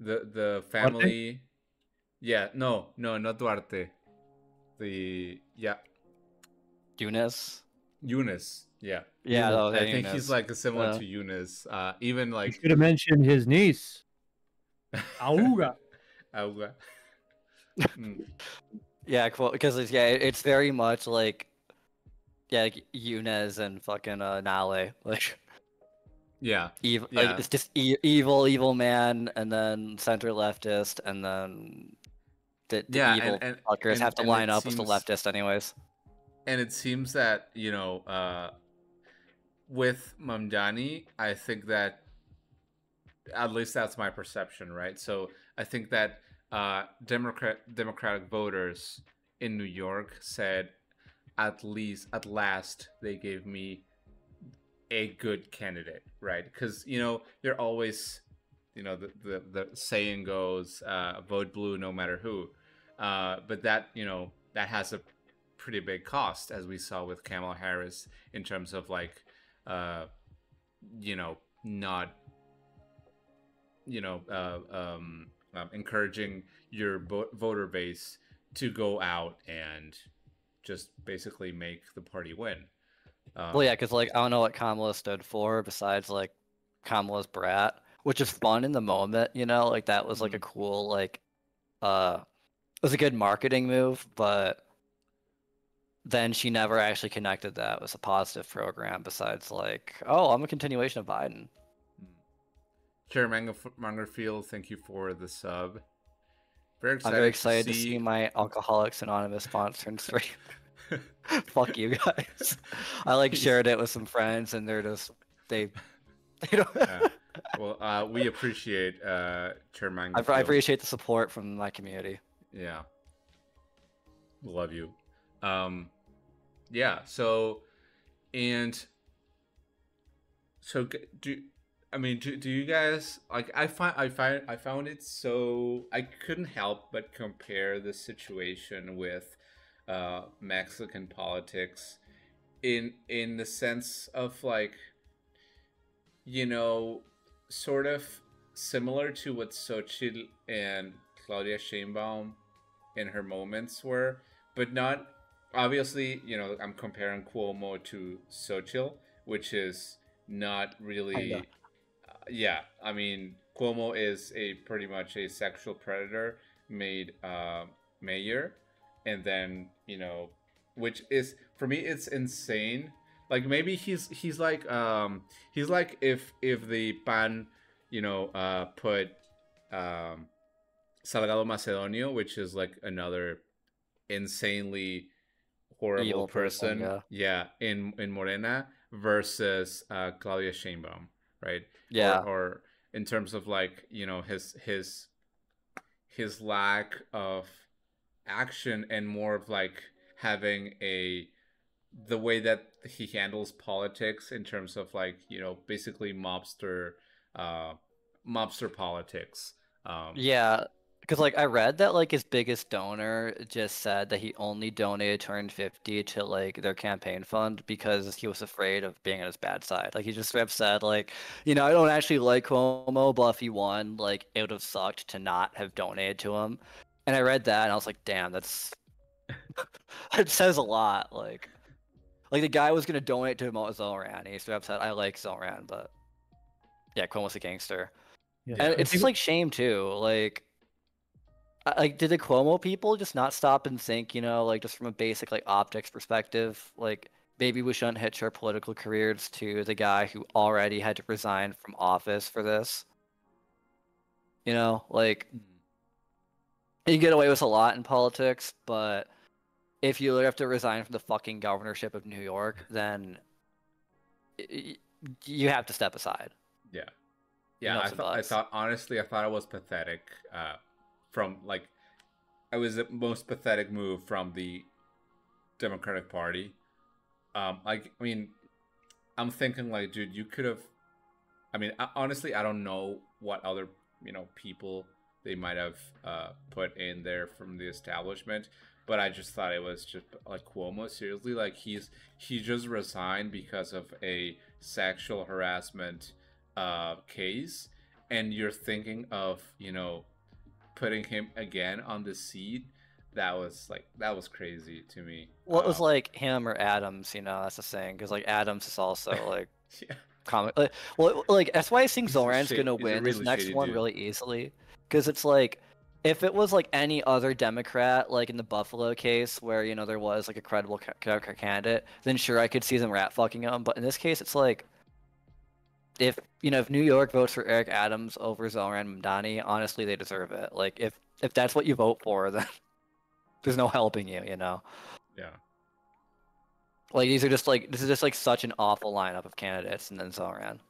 the Duarte? family. Yeah, no, not Duarte. Yeah, Eunice. Eunice. Yeah, Yeah, Eunice. oh, I yeah, think he's Eunice. like similar to Eunice. Even You like should have mentioned his niece, Auga. Auga. Mm, Yeah, cool. Because it's very much like like Eunice and fucking Nale. Like yeah, evil, like yeah, it's just evil man, and then center leftist, and then the yeah, evil fuckers have to and line up with the leftist anyways. it seems that with Mamdani, I think that at least that's my perception, right? So I think that Democratic voters in New York said, at last they gave me a good candidate, right? Because they're always, the saying goes, vote blue no matter who. But that has a pretty big cost, as we saw with Kamala Harris, in terms of like, not encouraging your voter base to go out and just basically make the party win. Well, yeah, because like I don't know what Kamala stood for besides like Kamala's brat, which is fun in the moment, like that was like a cool like it was a good marketing move, but then she never actually connected that with a positive program besides like, oh, I'm a continuation of Biden. Chair Mangerfield, thank you for the sub. I'm very excited to see my Alcoholics Anonymous sponsor stream. Fuck you guys. I like shared it with some friends and they don't. Well, we appreciate Chair Mangerfield. I appreciate the support from my community. Yeah, love you. Yeah. So do you guys like? I found it so I couldn't help but compare the situation with Mexican politics in the sense of like, sort of similar to what Xochitl and Claudia Sheinbaum in her moments were, but not obviously. I'm comparing Cuomo to Xochitl, which is not really. Yeah, I mean, Cuomo is pretty much a sexual predator made mayor, and then which is, for me, it's insane. Like, maybe he's like if the PAN put Salgado Macedonio, which is like another insanely horrible Evil person, yeah, in Morena, versus Claudia Sheinbaum, right? Yeah. Or in terms of like, his lack of action, and more of like having the way that he handles politics, in terms of like, basically mobster politics. Yeah, because like I read that like his biggest donor just said that he only donated 250 to like their campaign fund because he was afraid of being on his bad side. Like he just straight up said like, I don't actually like Cuomo, but if he won, like it would have sucked to not have donated to him. And I read that and I was like, damn, that's it says a lot. Like the guy was gonna donate to Zohran. He straight up said, I like Zohran, but yeah, Cuomo's a gangster. Yeah. And it's just like shame too. Like did the Cuomo people just not stop and think, like just from a basic like optics perspective, like maybe we shouldn't hitch our political careers to the guy who already had to resign from office for this? Like you get away with a lot in politics, but if you have to resign from the fucking governorship of New York, then you have to step aside. Yeah. Yeah, I thought honestly, I thought it was pathetic. From like, it was the most pathetic move from the Democratic Party. like, I mean, I'm thinking like, dude, you could have. I mean, honestly, I don't know what other people they might have put in there from the establishment, but I just thought it was just like Cuomo. Seriously, like he just resigned because of a sexual harassment case, and you're thinking of putting him again on the seat. That was crazy to me. Well, it was like him or Adams, that's the saying, because like Adams is also like Yeah. comic. Like that's why I think Zoran's gonna He's a win this really next shady one dude. really easily, because it's like if it was like any other Democrat, like in the Buffalo case where there was like a credible candidate, then sure I could see them rat fucking him. But in this case, it's like if New York votes for Eric Adams over Zohran Mamdani, honestly they deserve it. Like if that's what you vote for, then there's no helping you, Yeah. Like this is just like such an awful lineup of candidates, and then Zohran.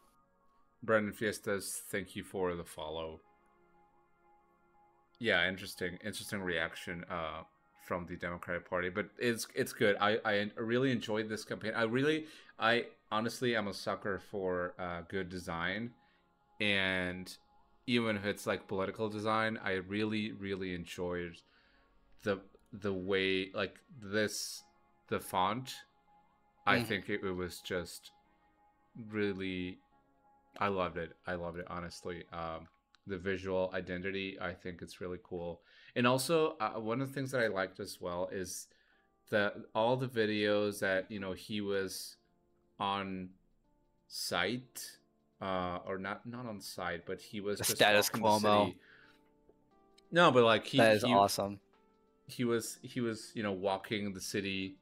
Brendan Fiestas, thank you for the follow. Yeah, interesting reaction from the Democratic Party, but it's good. I really enjoyed this campaign. I honestly am a sucker for good design, and even if it's like political design, I really enjoyed the way like the font. I think it was just really, I loved it honestly. The visual identity, I think it's really cool. And also one of the things that I liked as well is that all the videos that he was on site, or not on site, but he was The just status walking the Cuomo. city. No, but like That is awesome. He was walking the city.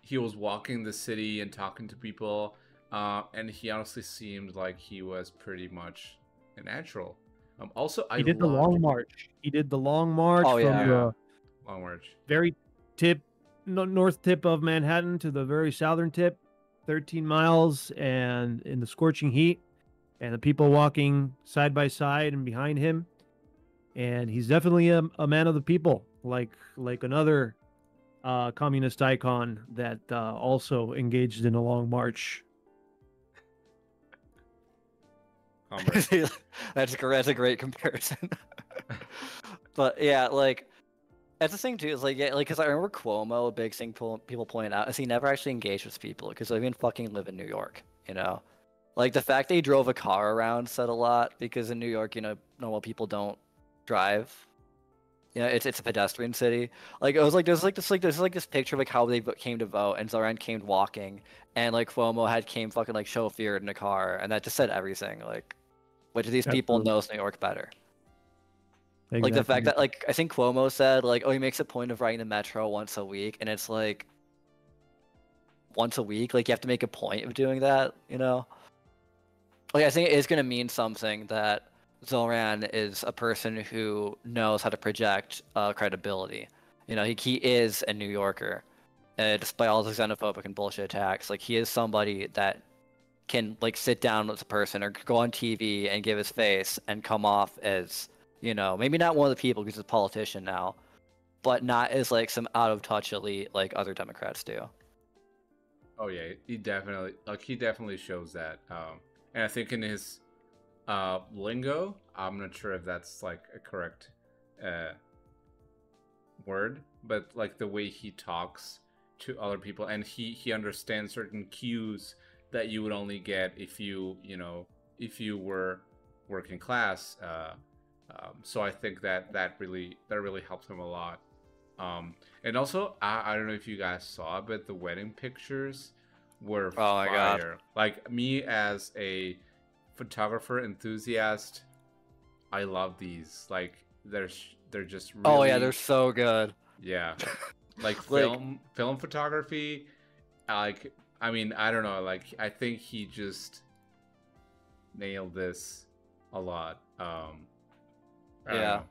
He was walking the city and talking to people, and he honestly seemed like he was pretty much a natural. Also, He did the long march. He did the long march Oh, from yeah. the long march. very north tip of Manhattan to the very southern tip, 13 miles, and in the scorching heat, and the people walking side by side and behind him. And he's definitely a man of the people, like another communist icon that also engaged in a long march. That's a great comparison. But yeah, like that's the thing too. Is like because I remember Cuomo, a big thing people point out is he never actually engaged with people because they even fucking live in New York. Like the fact they drove a car around said a lot, because in New York, normal people don't drive. It's a pedestrian city. Like it was like there's this picture of like how they came to vote, and Zohran came walking, and like Cuomo came fucking like chauffeured in a car, and that just said everything. Like, which of these people knows New York better? Exactly. Like the fact that like I think Cuomo said like, oh, he makes a point of riding the metro once a week, and it's like once a week, like you have to make a point of doing that, Like I think it is gonna mean something that Zohran is a person who knows how to project credibility. He is a New Yorker, despite all the xenophobic and bullshit attacks. Like he is somebody that can like sit down with a person or go on TV and give his face and come off as maybe not one of the people because he's a politician now, but not as like some out of touch elite like other Democrats do. Oh yeah, he definitely shows that. And I think in his lingo, I'm not sure if that's like a correct word, but like the way he talks to other people, and he understands certain cues that you would only get if you were working class. So I think that really helped him a lot. And also I don't know if you guys saw, but the wedding pictures were fire. My God. Like me as a photographer enthusiast, I love these. Like they're just really, oh yeah, they're so good. Yeah. Like film photography, like I mean, I don't know, like I think he just nailed this a lot. Yeah.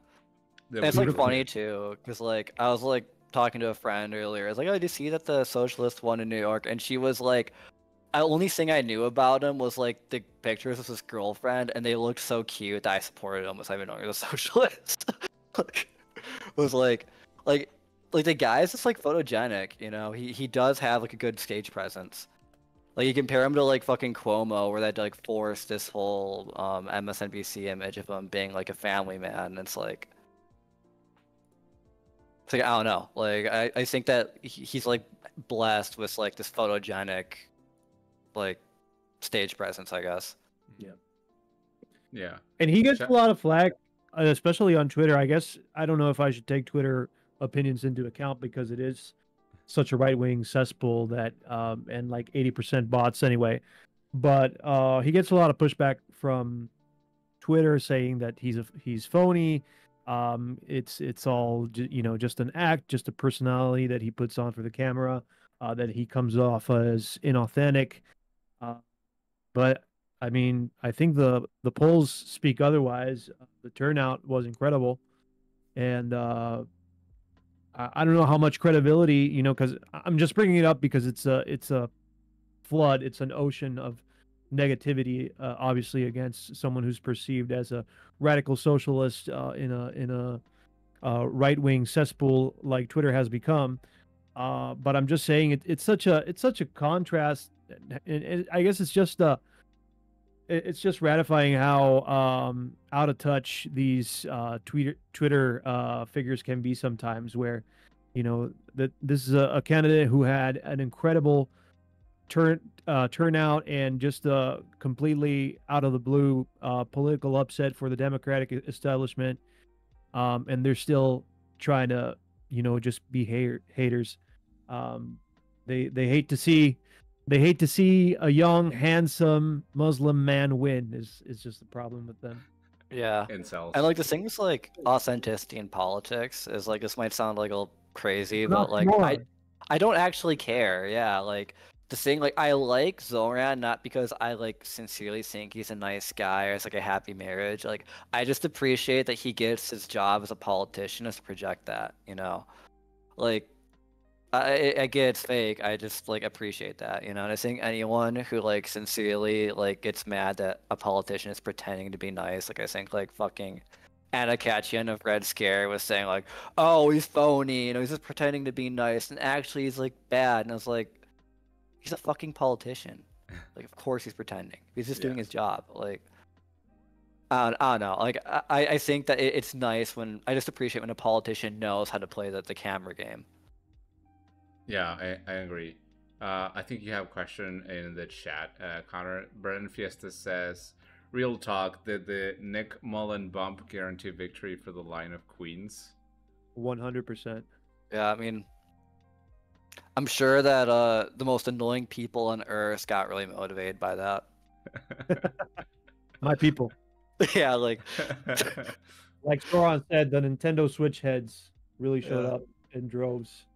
It's like funny too, because like I was like talking to a friend earlier. I was like, oh, did you see that the socialist won in New York? And she was like, the only thing I knew about him was like the pictures of his girlfriend, and they looked so cute that I supported him without even knowing he was a socialist. was like like the guy's just like photogenic, you know. He does have like a good stage presence. Like you compare him to like fucking Cuomo, where that like forced this whole MSNBC image of him being like a family man. It's like I don't know. Like I think that he's like blessed with like this photogenic like stage presence, I guess. Yeah. Yeah. And he gets a lot of flack, especially on Twitter. I guess I don't know if I should take Twitter opinions into account because it is such a right-wing cesspool that and like 80% bots anyway. But he gets a lot of pushback from Twitter saying that he's phony. It's all just an act, just a personality that he puts on for the camera, that he comes off as inauthentic. But I mean, I think the polls speak otherwise. The turnout was incredible, and I don't know how much credibility, because I'm just bringing it up because it's a flood, it's an ocean of negativity, obviously against someone who's perceived as a radical socialist in a right wing cesspool like Twitter has become. But I'm just saying it's such a contrast, and I guess it's just ratifying how out of touch these Twitter figures can be sometimes. Where, that this is a candidate who had an incredible turnout and just a completely out of the blue political upset for the Democratic establishment, and they're still trying to just be haters. They hate to see a young, handsome Muslim man win. Is just the problem with them. Yeah. Incels. And like the thing is like authenticity in politics is like, this might sound like a little crazy, but Not like more. I don't actually care. Yeah, like the thing, like I like Zohran not because I like sincerely think he's a nice guy or it's like a happy marriage. Like I just appreciate that he gets his job as a politician is to project that, like I get it's fake. I just like appreciate that, And I think anyone who like sincerely like gets mad that a politician is pretending to be nice, like I think like fucking Anna Katyan of Red Scare was saying like, oh, he's phony, he's just pretending to be nice, and actually he's like bad. And I was like, he's a fucking politician. Like, of course he's pretending. He's just doing his job. Like, I don't know. Like, I think that it's nice when I just appreciate when a politician knows how to play the camera game. Yeah, I agree. I think you have a question in the chat, Connor. Brennan Fiesta says, real talk, did the Nick Mullen bump guarantee victory for the line of queens? 100%. Yeah, I mean, I'm sure that the most annoying people on Earth got really motivated by that. My people. Yeah, like Zohran said, the Nintendo Switch heads really showed up in droves.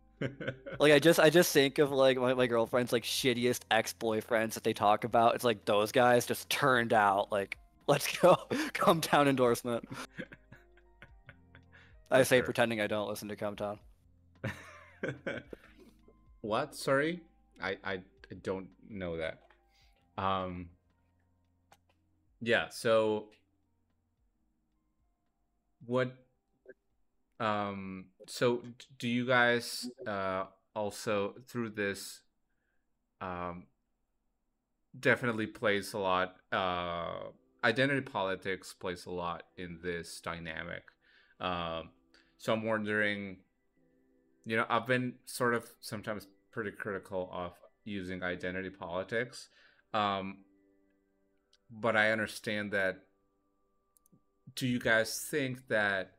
Like I just think of like my girlfriend's like shittiest ex-boyfriends that they talk about. It's like those guys just turned out. Like, let's go, Come Town endorsement. I say pretending I don't listen to Come Town. What? Sorry, I don't know that. Yeah. So what? So do you guys also through this definitely plays a lot, identity politics plays a lot in this dynamic. So I'm wondering, I've been sort of sometimes pretty critical of using identity politics, but I understand that. Do you guys think that,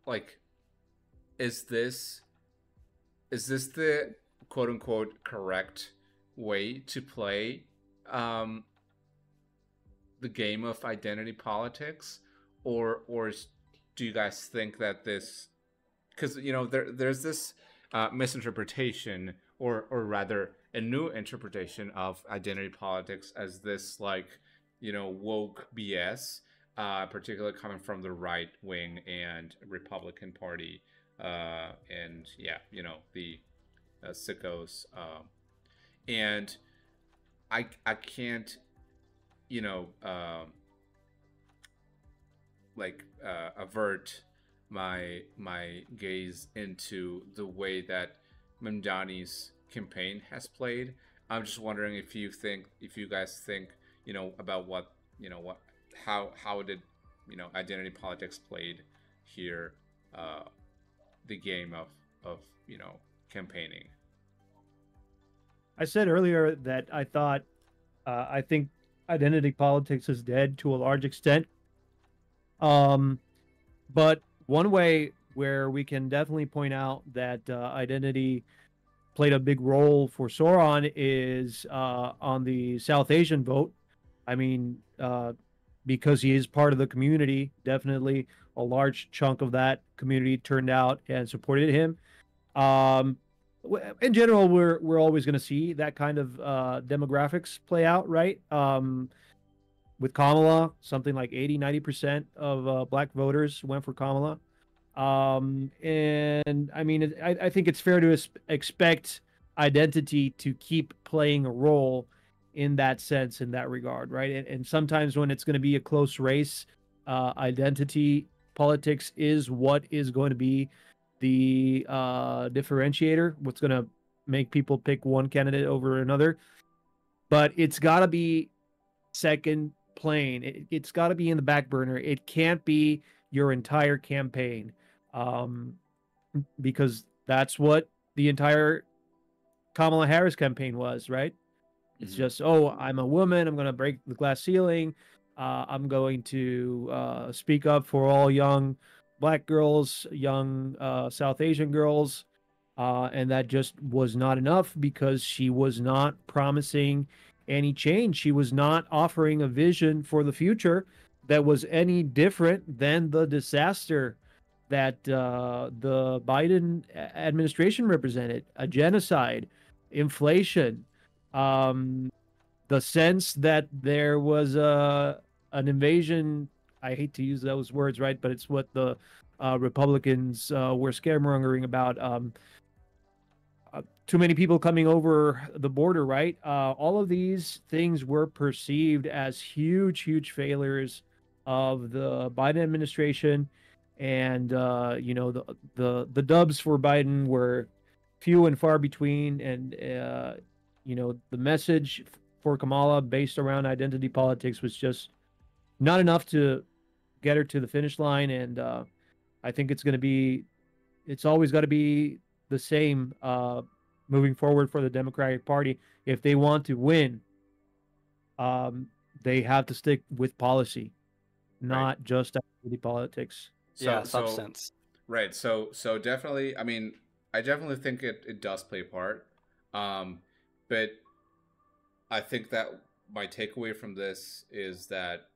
like, is this the quote unquote correct way to play the game of identity politics, or do you guys think that this, because there's this misinterpretation, or rather a new interpretation of identity politics as this like woke BS, particularly coming from the right wing and Republican Party, and the sickos, and I can't avert my gaze into the way that Mamdani's campaign has played. I'm just wondering if you guys think, about what how did identity politics played here, the game of campaigning. I said earlier that I think identity politics is dead to a large extent. But one way where we can definitely point out that identity played a big role for Zohran is on the South Asian vote. I mean, because he is part of the community, definitely a large chunk of that community turned out and supported him. Um, in general, we're always going to see that kind of demographics play out, right? With Kamala, something like 80-90% of black voters went for Kamala. And I mean, I think it's fair to expect identity to keep playing a role in that sense, in that regard, right? And sometimes when it's going to be a close race, identity politics is what is going to be the differentiator, what's going to make people pick one candidate over another. But it's got to be second plane. It's got to be in the back burner. It can't be your entire campaign, because that's what the entire Kamala Harris campaign was, right? It's just, oh, I'm a woman. I'm going to break the glass ceiling. I'm going to speak up for all young black girls, young South Asian girls. And that just was not enough because she was not promising any change. She was not offering a vision for the future that was any different than the disaster that the Biden administration represented: a genocide, inflation, the sense that there was an invasion. I hate to use those words, right? But it's what the Republicans were scaremongering about. Too many people coming over the border, right? All of these things were perceived as huge, huge failures of the Biden administration, and the dubs for Biden were few and far between, and the message for Kamala based around identity politics was just not enough to get her to the finish line. And I think it's always got to be the same moving forward for the Democratic Party. If they want to win, they have to stick with policy, not just identity politics. Substance. Right. So definitely, I mean, I definitely think it does play a part. But I think that my takeaway from this is that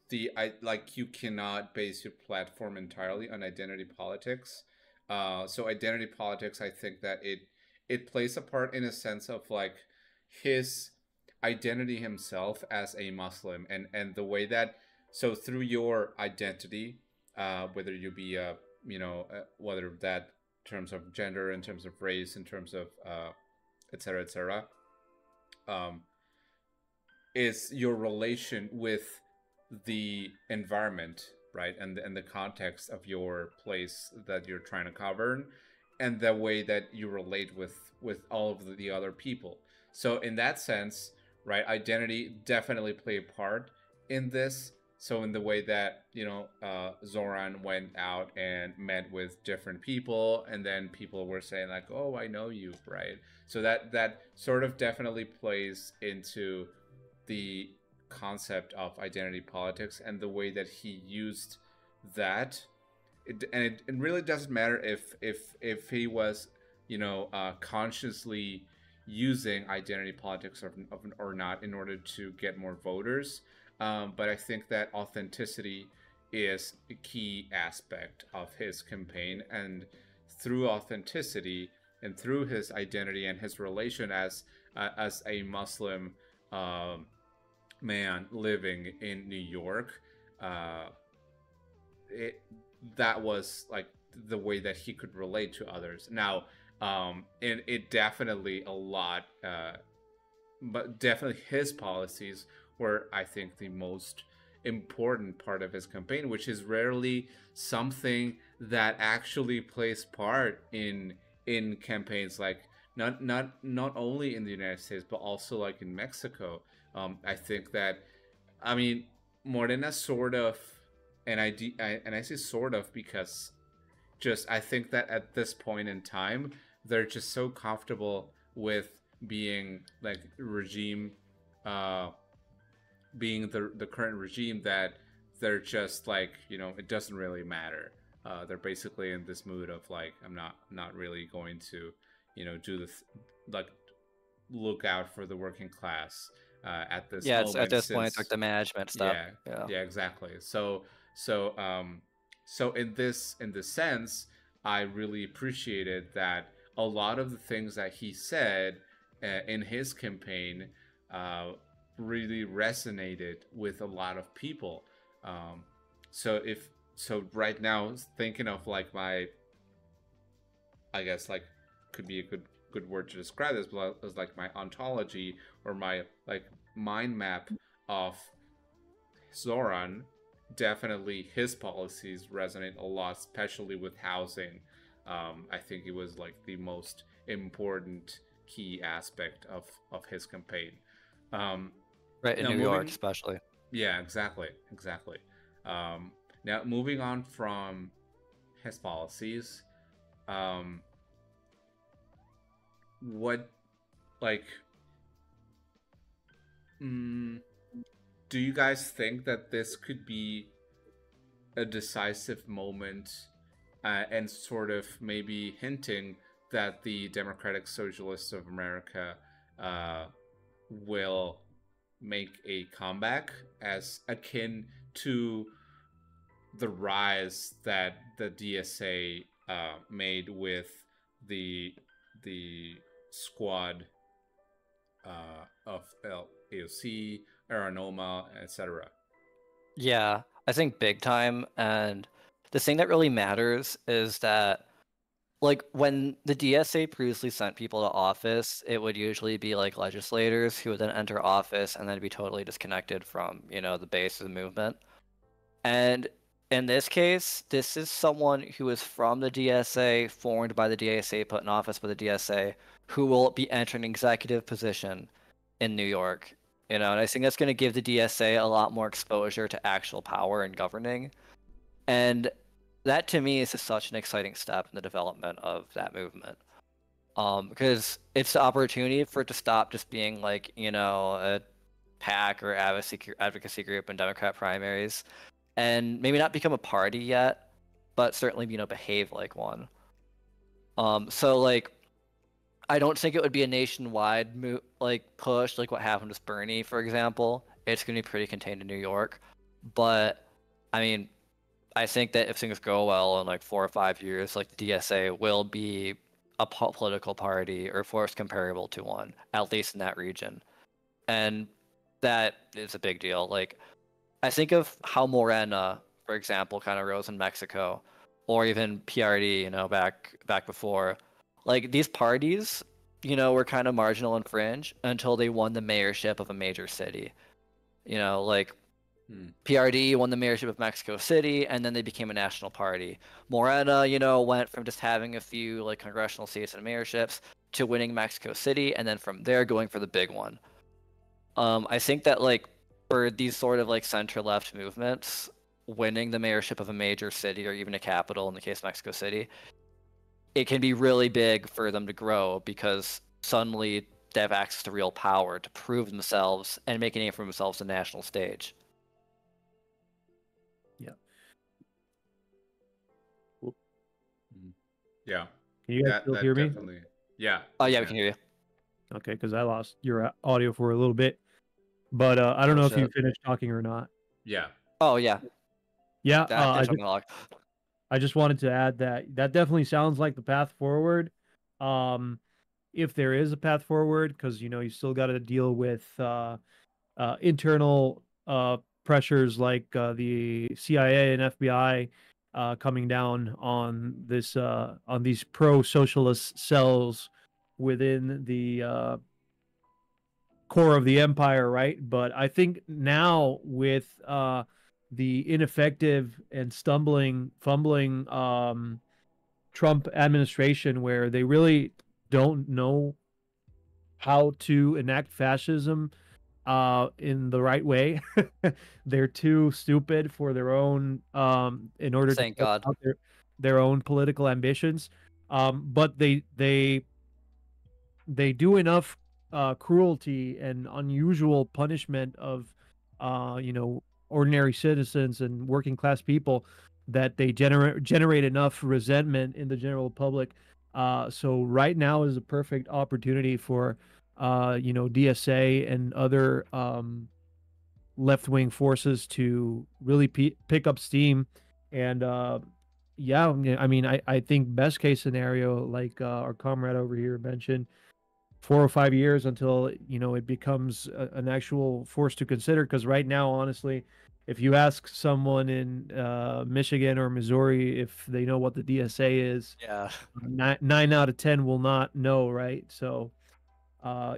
you cannot base your platform entirely on identity politics. So identity politics, I think that it plays a part in a sense of like his identity himself as a Muslim, and the way that, so through your identity, whether you be whether that in terms of gender, in terms of race, in terms of etc., is your relation with the environment, right, and the context of your place that you're trying to govern, and the way that you relate with all of the other people. So in that sense, right, identity definitely play a part in this. So in the way that Zohran went out and met with different people, and then people were saying like, "Oh, I know you," right? So that sort of definitely plays into the concept of identity politics and the way that he used that. It really doesn't matter if he was consciously using identity politics or not in order to get more voters. But I think that authenticity is a key aspect of his campaign, and through authenticity and through his identity and his relation as a Muslim man living in New York, that was like the way that he could relate to others. Now, it definitely a lot, but definitely his policies were, I think, the most important part of his campaign, which is rarely something that actually plays part in campaigns, like not only in the United States but also like in Mexico. I think that, I mean, Morena sort of, and I say sort of because just I think that at this point in time they're just so comfortable with being like regime, being the current regime, that they're just like, you know, it doesn't really matter. They're basically in this mood of like, I'm not really going to, you know, do this, like look out for the working class at this Yeah, moment. it's at this point, Since, it's like the management stuff. yeah, exactly. So in this sense, I really appreciated that a lot of the things that he said in his campaign really resonated with a lot of people. So right now, thinking of like my, I guess like could be a good word to describe this, but as like my ontology or my like mind map of Zohran, definitely his policies resonate a lot, especially with housing. I think it was like the most important key aspect of his campaign. Right, in New York especially. Yeah, exactly. Now moving on from his policies, what, like, do you guys think that this could be a decisive moment, and sort of maybe hinting that the Democratic Socialists of America will make a comeback, as akin to the rise that the DSA made with the squad of AOC, Aranoma, etc.? Yeah, I think big time. And the thing that really matters is that, like, when the DSA previously sent people to office, it would usually be like legislators who would then enter office and then be totally disconnected from, you know, the base of the movement. And in this case, this is someone who is from the DSA, formed by the DSA, put in office by the DSA, who will be entering an executive position in New York. You know, and I think that's going to give the DSA a lot more exposure to actual power and governing. And that to me is just such an exciting step in the development of that movement. Because it's the opportunity for it to stop just being like, you know, a PAC or advocacy group in Democrat primaries, and maybe not become a party yet, but certainly, you know, behave like one. So like, I don't think it would be a nationwide push like what happened with Bernie, for example. It's going to be pretty contained in New York. But I mean, I think that if things go well in like 4 or 5 years, like the DSA will be a political party or force comparable to one, at least in that region. And that is a big deal. Like, I think of how Morena, for example, kind of rose in Mexico, or even PRD, you know, back before. Like, these parties, you know, were kind of marginal and fringe until they won the mayorship of a major city. You know, like PRD won the mayorship of Mexico City, and then they became a national party. Morena, you know, went from just having a few like congressional seats and mayorships to winning Mexico City, and then from there going for the big one. I think that like for these sort of like center-left movements, winning the mayorship of a major city or even a capital, in the case of Mexico City, it can be really big for them to grow because suddenly they have access to real power to prove themselves and make a name for themselves on the national stage. Yeah. Yeah. Can you guys still hear me? Yeah. Oh, yeah, we can hear you. Okay, because I lost your audio for a little bit. But I don't know if you finished talking or not. Yeah. Oh, yeah. Yeah. I just wanted to add that definitely sounds like the path forward. If there is a path forward, because, you know, you still got to deal with internal pressures like the CIA and FBI coming down on this on these pro-socialist cells within the core of the empire, right? But I think now with the ineffective and fumbling Trump administration, where they really don't know how to enact fascism in the right way. They're too stupid for their own in order to Thank carry God. out their own political ambitions. But they do enough cruelty and unusual punishment of ordinary citizens and working class people that they generate enough resentment in the general public. So right now is a perfect opportunity for DSA and other left-wing forces to really pick up steam. And yeah, I mean, I think best case scenario, like our comrade over here mentioned, 4 or 5 years until it becomes an actual force to consider. Because right now, honestly, if you ask someone in Michigan or Missouri if they know what the DSA is, Yeah. 9 out of 10 will not know, right? So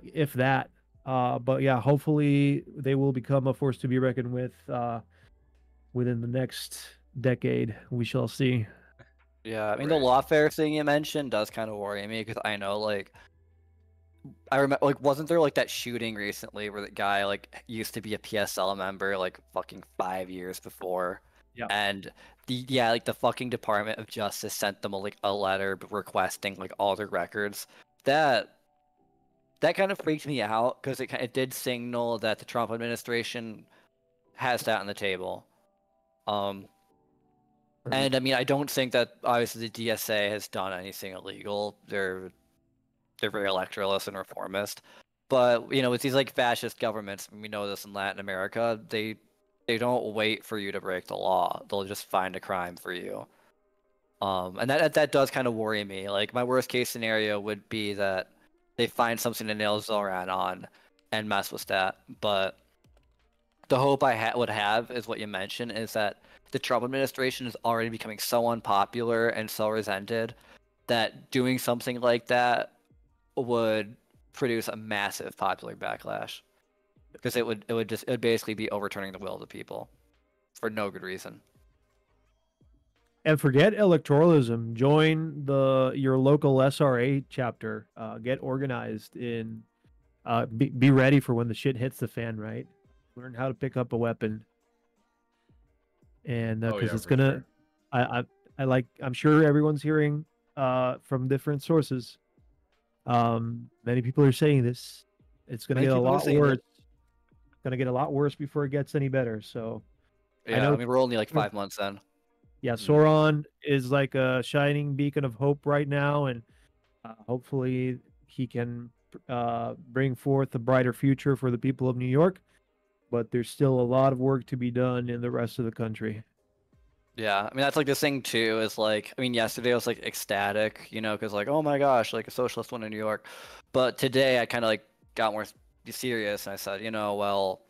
if that, but yeah, hopefully they will become a force to be reckoned with within the next decade. We shall see. Yeah, I mean, the Right. lawfare thing you mentioned does kind of worry me because I know, like, I remember, like, wasn't there like that shooting recently where the guy like used to be a PSL member like fucking 5 years before, Yeah. and like the fucking Department of Justice sent them a letter requesting like all their records. That kind of freaked me out because it did signal that the Trump administration has that on the table. And I mean, I don't think that obviously the DSA has done anything illegal. They're very electoralist and reformist. But with these like fascist governments, and we know this in Latin America, they don't wait for you to break the law. They'll just find a crime for you. And that does kind of worry me. Like my worst case scenario would be that they find something to nail Zohran on and mess with that. But the hope I would have is what you mentioned is that the Trump administration is already becoming so unpopular and so resented that doing something like that would produce a massive popular backlash because it would basically be overturning the will of the people for no good reason. And forget electoralism. Join your local SRA chapter. Get organized in. Be ready for when the shit hits the fan. Right. Learn how to pick up a weapon. And because it's gonna, sure. I'm sure everyone's hearing from different sources. Many people are saying this. It's gonna get a lot worse. Gonna get a lot worse before it gets any better. So yeah, I mean we're only like 5 months in. Yeah, Zohran is like a shining beacon of hope right now, and hopefully he can bring forth a brighter future for the people of New York. But there's still a lot of work to be done in the rest of the country. Yeah, I mean that's like the thing too is like, I mean yesterday I was like ecstatic, because like, oh my gosh, like a socialist won in New York. But today I kind of like got more serious and I said, well,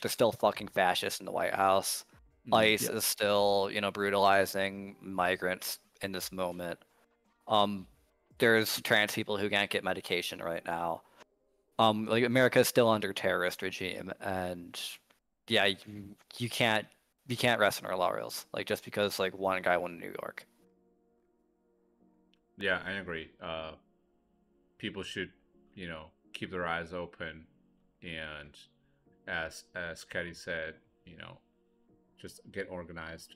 there's still fucking fascists in the White House. ICE is still, brutalizing migrants in this moment. There's trans people who can't get medication right now. Like America is still under terrorist regime, and yeah, you can't rest on our laurels, like just because like one guy won in New York. Yeah, I agree. People should, keep their eyes open, and as Kari said, just get organized.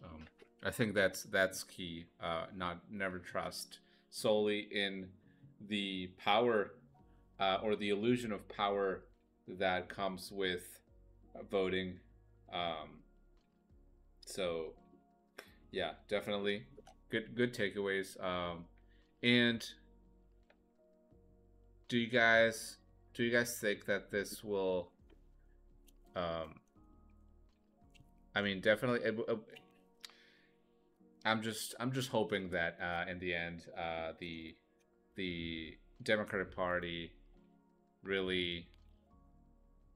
I think that's key. Never trust solely in the power or the illusion of power that comes with voting. So yeah, definitely good takeaways. And do you guys think that this will I mean, definitely. I'm just hoping that in the end, the Democratic Party really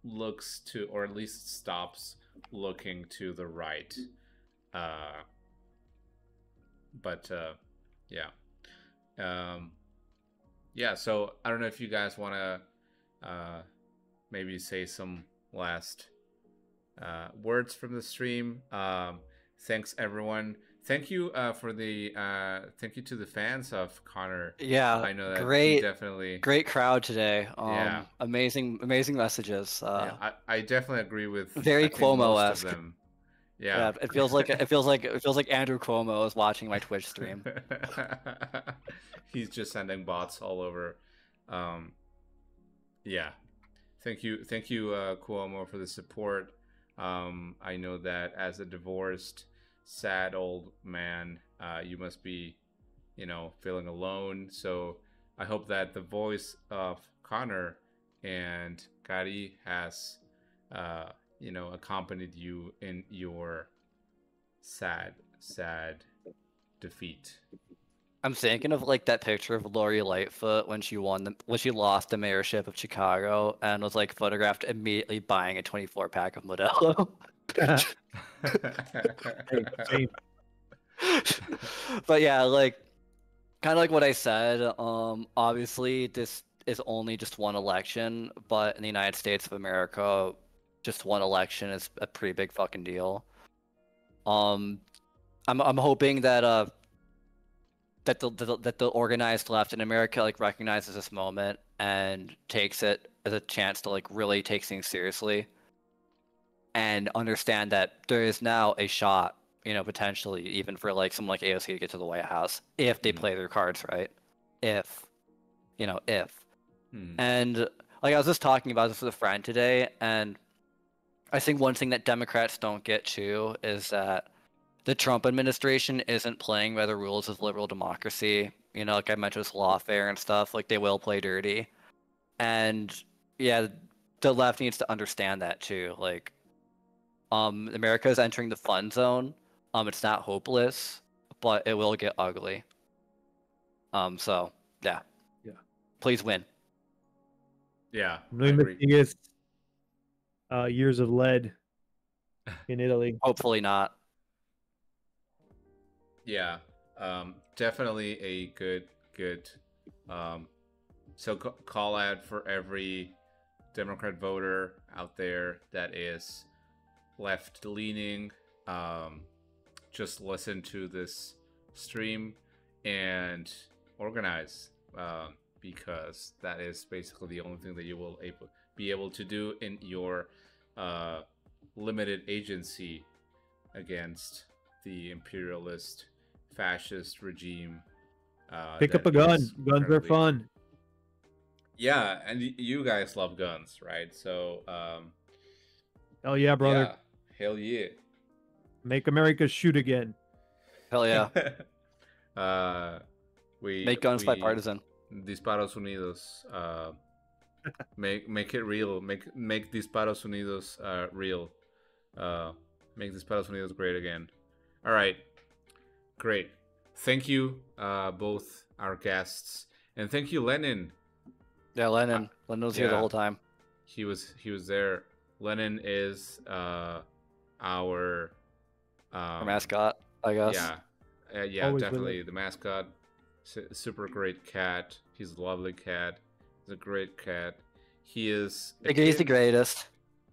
looks to, or at least stops looking to the right. But yeah, yeah. So I don't know if you guys want to maybe say some last words from the stream. Thanks everyone. Thank you thank you to the fans of Connor. Yeah, I know that he great, definitely great crowd today. Yeah. Amazing messages. yeah, I definitely agree with Very I think most of Cuomo-esque. them. Yeah, Yeah. it feels like Andrew Cuomo is watching my Twitch stream. He's just sending bots all over. Yeah. Thank you, Cuomo, for the support. I know that as a divorced, sad old man, you must be, feeling alone. So I hope that the voice of Connor and Kari has, accompanied you in your sad defeat. I'm thinking of like that picture of Lori Lightfoot when she lost the mayorship of Chicago and was like photographed immediately buying a 24-pack of Modelo. Same. But yeah, like kind of like what I said, obviously this is only just one election, but in the United States of America, just one election is a pretty big fucking deal. I'm hoping that that the organized left in America like recognizes this moment and takes it as a chance to like really take things seriously and understand that there is now a shot, potentially even for like someone like AOC to get to the White House if they play their cards right. If. And like I was just talking about this with a friend today, and I think one thing that Democrats don't get too is that the Trump administration isn't playing by the rules of liberal democracy. Like I mentioned with lawfare and stuff, like they will play dirty. And yeah, the left needs to understand that too. Like, America is entering the fun zone. It's not hopeless, but it will get ugly. So yeah. Please win. Yeah, Doing the biggest years of lead in Italy. Hopefully not. Yeah, definitely a good so call out for every Democrat voter out there that is left leaning. Just listen to this stream and organize, because that is basically the only thing that you will be able to do in your limited agency against the imperialist fascist regime. Pick up a gun. Guns are fun. Yeah, and you guys love guns, right? So hell yeah, brother. Yeah, hell yeah. Make America shoot again. Hell yeah. We make guns bipartisan. Disparos Unidos. Make it real. Make Disparos Unidos real. Make Disparos Unidos great again. All right. Great. Thank you, both our guests, and thank you, Lenin. Yeah, Lenin. Lenin was here the whole time. He was there. Lenin is our mascot, I guess. Yeah, Always definitely the mascot. Super great cat. He's a lovely cat. He's a great cat. He is. He's the greatest.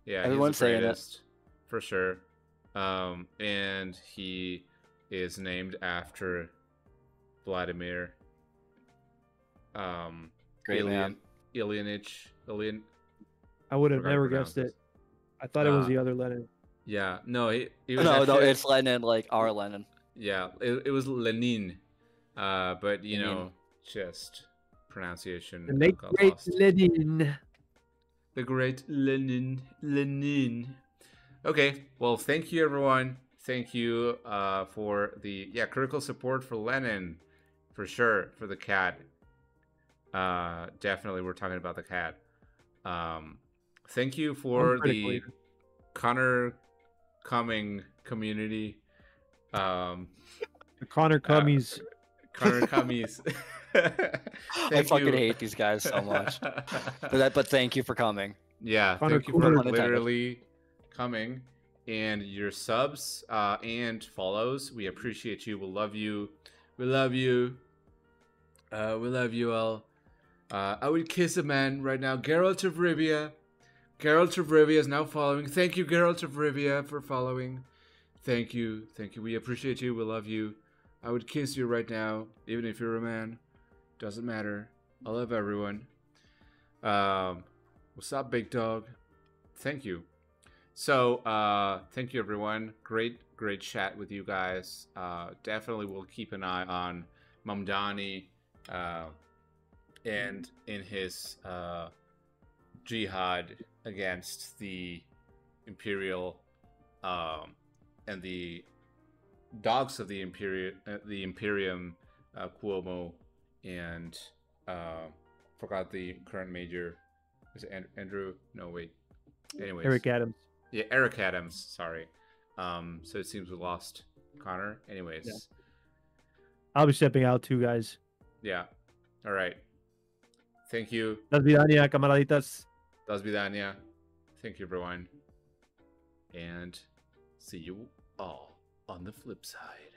Yeah, everyone's he's the saying greatest, it for sure. And he is named after Vladimir. Great man. Ilyinich. I would have never guessed it. I thought it was the other Lenin. Yeah, no, he was no, actually, it's Lenin, like our Lenin. Yeah, it was Lenin, but just pronunciation. The late great Lenin. The great Lenin. Okay, well, thank you, everyone. Thank you for the critical support for Lenin, for sure, for the cat. Definitely, we're talking about the cat. Thank you for the Connor Cumming community. The Connor Cummies. Connor Cummies. I fucking hate these guys so much. But thank you for coming. Yeah, Connor thank you for literally coming, and your subs and follows. We appreciate you. We love you. We love you. We love you all. I would kiss a man right now. Geralt of Rivia. Geralt of Rivia is now following. Thank you, Geralt of Rivia, for following. Thank you. Thank you. We appreciate you. We love you. I would kiss you right now, even if you're a man. Doesn't matter. I love everyone. What's up, big dog? Thank you. So, thank you, everyone. Great chat with you guys. Definitely will keep an eye on Mamdani and in his jihad against the Imperial and the dogs of the Imperium, Cuomo, and forgot the current major. Is it Andrew? No, wait. Anyways, Eric Adams. Yeah, Eric Adams. Sorry. So it seems we lost Connor. Anyways. Yeah. I'll be stepping out too, guys. Yeah. All right. Thank you. Das vidania, camaraditas. Das vidania. Thank you, everyone. And see you all on the flip side.